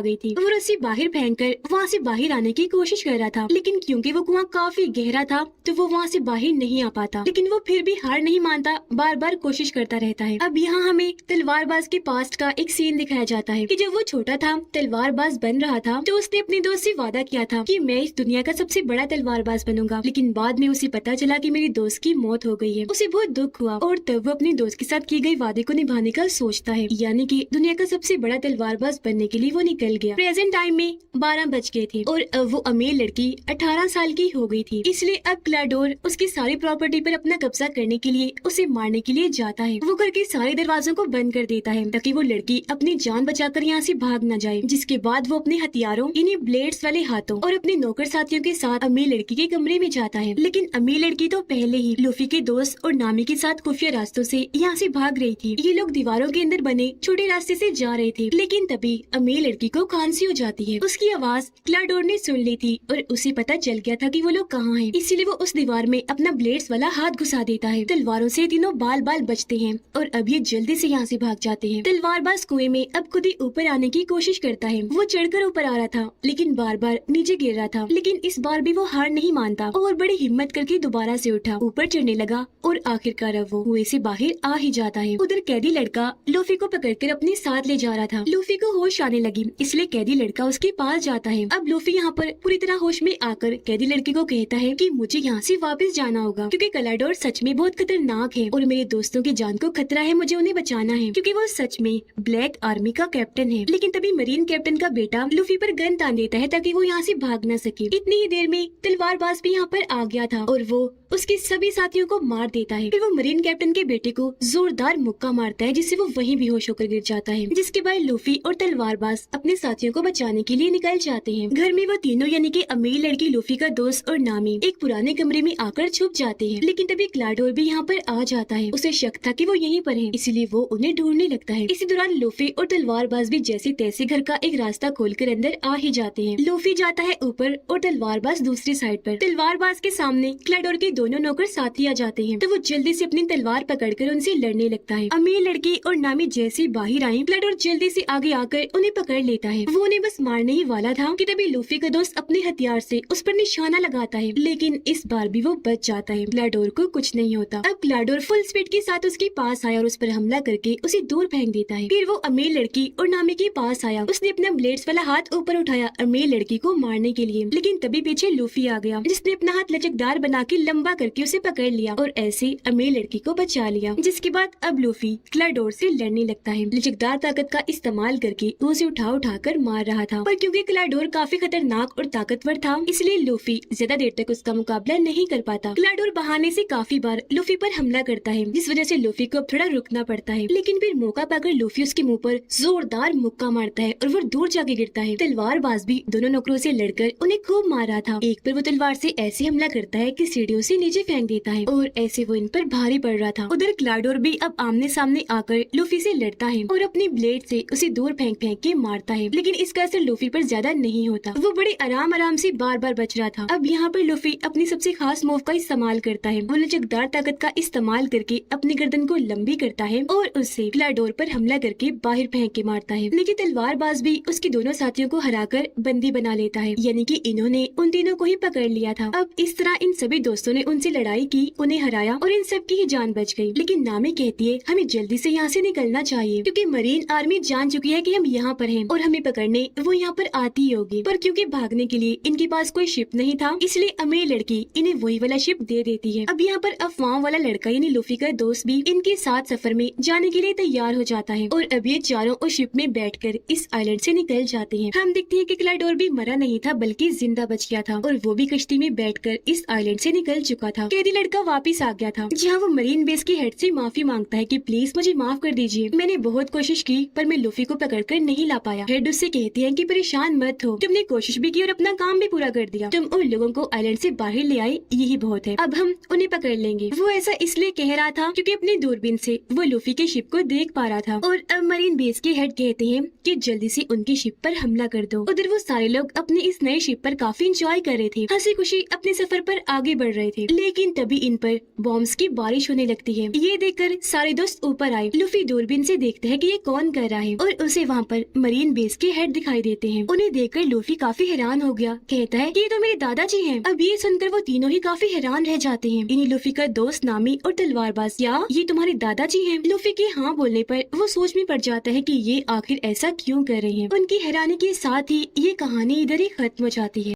गई थी। वो रस्सी बाहर फेंक कर वहाँ से बाहर आने की कोशिश कर रहा था, लेकिन क्योंकि वो कुआं काफी गहरा था तो वो वहाँ से बाहर नहीं आ पाता। लेकिन वो फिर भी हार नहीं मानता, बार बार कोशिश करता रहता है। अब यहाँ हमें तलवारबाज के पास्ट का एक सीन दिखाया जाता है कि जब वो छोटा था, तलवारबाज बन रहा था, तो उसने अपने दोस्त से वादा किया था कि मैं इस दुनिया का सबसे बड़ा तलवारबाज बनूंगा। लेकिन बाद में उसे पता चला कि मेरी दोस्त की मौत हो गई है। उसे बहुत दुख हुआ और तब वो अपने दोस्त के साथ किए गए वादे को निभाने का सोचता है, यानी कि दुनिया का सबसे बड़ा तलवारबाज बनने के लिए वो निकल गया। प्रेजेंट टाइम में 12 बज गए थे और अब वो अमीर लड़की 18 साल की हो गई थी। इसलिए अब क्लाडोर उसकी सारी प्रॉपर्टी पर अपना कब्जा करने के लिए उसे मारने के लिए जाता है। वो घर के सारे दरवाजों को बंद कर देता है ताकि वो लड़की अपनी जान बचाकर यहाँ से भाग न जाए। जिसके बाद वो अपने हथियारों यानी ब्लेड्स वाले हाथों और अपने नौकर साथियों के साथ अमीर लड़की के कमरे में जाता है। लेकिन अमीर लड़की तो पहले ही लूफी के दोस्त और नामी के साथ खुफिया रास्तों से यहाँ से भाग रही थी। ये लोग दीवारों के अंदर बने छोटे रास्ते से जा रहे थे, लेकिन तभी अमीर लड़की को खांसी हो जाती है। उसकी आवाज क्लाडोर ने सुन ली थी और उसे पता चल गया था कि वो लोग कहाँ हैं। इसीलिए वो उस दीवार में अपना ब्लेड्स वाला हाथ घुसा देता है। तलवारों से तीनों बाल बाल बचते हैं और अब ये जल्दी से यहाँ से भाग जाते हैं। तलवारबाज कुएं में अब खुद ही ऊपर आने की कोशिश करता है। वो चढ़कर ऊपर आ रहा था लेकिन बार बार नीचे गिर रहा था, लेकिन इस बार भी वो हार नहीं मानता और बड़ी हिम्मत करके दोबारा से उठा, ऊपर चढ़ने लगा और आखिरकार अब वो कुएं से बाहर आ ही जाता है। उधर कैदी लड़का लूफी को पकड़कर अपने साथ ले जा रहा था। लूफी को होश आने लगी, इसलिए कैदी लड़का उसके पास जाता है। अब लूफी यहाँ पर पूरी तरह होश में आकर कैदी लड़की को कहता है कि मुझे यहाँ से वापस जाना होगा क्योंकि क्लाडोर सच में बहुत खतरनाक है और मेरे दोस्तों की जान को खतरा है, मुझे उन्हें बचाना है क्योंकि वो सच में ब्लैक आर्मी का कैप्टन है। लेकिन तभी मरीन कैप्टन का बेटा लूफी पर गन तान देता है ताकि वो यहाँ से भाग न सके। इतनी ही देर में तलवारबाज भी यहाँ पर आ गया था और वो उसके सभी साथियों को मार देता है। फिर वो मरीन कैप्टन के बेटे को जोरदार मुक्का मारता है जिससे वो वहीं बेहोश होकर गिर जाता है। जिसके बाद लूफी और तलवारबाज अपने साथियों को बचाने के लिए निकल जाते हैं। घर में वो तीनों यानी कि अमीर लड़की, लूफी का दोस्त और नामी एक पुराने कमरे में आकर छुप जाते हैं। लेकिन तभी क्लाडोर भी यहाँ पर आ जाता है। उसे शक था कि वो यहीं पर है, इसीलिए वो उन्हें ढूंढने लगता है। इसी दौरान लूफी और तलवारबाज भी जैसे तैसे घर का एक रास्ता खोलकर अंदर आ ही जाते हैं। लूफी जाता है ऊपर और तलवारबाज दूसरी साइड पर। तलवारबाज के सामने क्लाडोर के दोनों नौकर साथी आ जाते हैं तो वो जल्दी से अपनी तलवार पकड़कर उनसे लड़ने लगता है। अमीर लड़की और नामी जैसे बाहर आई, क्लाडोर जल्दी से आगे आकर उन्हें पकड़ लेता है। वो उन्हें बस मारने ही वाला था कि तभी लूफी का दोस्त अपने हथियार से उस पर निशाना लगाता है, लेकिन इस बार भी वो बच जाता है। क्लाडोर को कुछ नहीं होता। अब क्लाडोर फुल स्पीड के साथ उसके पास आया और उस पर हमला करके उसे दूर फेंक देता है। फिर वो अमीर लड़की और नामी के पास आया। उसने अपना ब्लेड्स वाला हाथ ऊपर उठाया अमीर लड़की को मारने के लिए, लेकिन तभी पीछे लूफी आ गया जिसने अपना हाथ लचकदार बना के लंबा करके उसे पकड़ लिया और ऐसे अमीर लड़की को बचा लिया। जिसके बाद अब लूफी क्लाडोर से लड़ने लगता है। लचकदार ताकत का इस्तेमाल करके वो उसे उठा कर मार रहा था, पर क्योंकि क्लाडोर काफी खतरनाक और ताकतवर था इसलिए लूफी ज्यादा देर तक उसका मुकाबला नहीं कर पाता। क्लाडोर बहाने से काफी बार लूफी पर हमला करता है जिस वजह से लूफी को अब थोड़ा रुकना पड़ता है, लेकिन फिर मौका पाकर लूफी उसके मुंह पर जोरदार मुक्का मारता है और वो दूर जाके गिरता है। तलवारबाज भी दोनों नौकरों से लड़कर उन्हें खूब मार रहा था। एक पर वो तलवार से ऐसे हमला करता है कि सीढ़ियों से नीचे फेंक देता है और ऐसे वो इन पर भारी पड़ रहा था। उधर क्लाडोर भी अब आमने सामने आकर लूफी से लड़ता है और अपनी ब्लेड से उसे दूर फेंक फेंक के मारता है, लेकिन इसका असर लूफी पर ज्यादा नहीं होता। वो बड़े आराम से बार बार बच रहा था। अब यहाँ पर लूफी अपनी सबसे खास मूव का इस्तेमाल करता है। वो लचकदार ताकत का इस्तेमाल करके अपनी गर्दन को लंबी करता है और उससे क्लाडोर पर हमला करके बाहर फेंक के मारता है। लेकिन तलवारबाज भी उसके दोनों साथियों को हराकर बंदी बना लेता है, यानी कि इन्होंने उन तीनों को ही पकड़ लिया था। अब इस तरह इन सभी दोस्तों ने उनसे लड़ाई की, उन्हें हराया और इन सब की ही जान बच गई। लेकिन नामी कहती है हमें जल्दी से यहाँ से निकलना चाहिए क्योंकि मरीन आर्मी जान चुकी है कि हम यहाँ पर हैं और हमें पकड़ने वो यहाँ पर आती ही होगी। पर क्योंकि भागने के लिए इनके पास कोई शिप नहीं था, इसलिए अमीर लड़की इन्हें वही वाला शिप दे देती है। अब यहाँ पर अफवाह वाला लड़का यानी लूफी का दोस्त भी इनके साथ सफर में जाने के लिए तैयार हो जाता है और अब ये चारों उस शिप में बैठकर इस आइलैंड से निकल जाते हैं। हम देखते हैं कि क्लाइडोर भी मरा नहीं था बल्कि जिंदा बच गया था और वो भी कश्ती में बैठकर इस आइलैंड से निकल चुका था। कैदी लड़का वापिस आ गया था जहाँ वो मरीन बेस की हेड से माफी मांगता है कि प्लीज मुझे माफ कर दीजिए, मैंने बहुत कोशिश की पर मैं लूफी को पकड़कर नहीं ला पाया। हेड उससे कहती है कि परेशान मत हो, तुमने कोशिश भी की और अपना काम भी पूरा कर दिया, तुम उन लोगों को आइलैंड से बाहर ले आए यही बहुत है, अब हम उन्हें पकड़ लेंगे। वो ऐसा इसलिए कह रहा था क्योंकि अपनी दूरबीन से वो लूफी के शिप को देख पा रहा था। और अब मरीन बेस के हेड कहते हैं कि जल्दी से उनकी शिप पर हमला कर दो। उधर वो सारे लोग अपने इस नए शिप पर काफी इंजॉय कर रहे थे, हंसी खुशी अपने सफर पर आगे बढ़ रहे थे। लेकिन तभी इन पर बॉम्ब्स की बारिश होने लगती है। ये देखकर सारे दोस्त ऊपर आए। लूफी दूरबीन से देखता है कि ये कौन कर रहा है और उसे वहाँ पर मरीन बेस के हेड दिखाई देते हैं। उन्हें देखकर लूफी काफी हैरान हो गया, कहता है कि ये तो मेरे दादाजी हैं। अब ये सुनकर वो तीनों ही काफी हैरान रह जाते हैं। इन्हीं लूफी का दोस्त नामी और तलवारबाज, क्या ये तुम्हारे दादाजी हैं? लूफी के हाँ बोलने पर वो सोच में पड़ जाता है कि ये आखिर ऐसा क्यों कर रहे हैं। उनकी हैरानी के साथ ही ये कहानी इधर ही खत्म हो जाती है।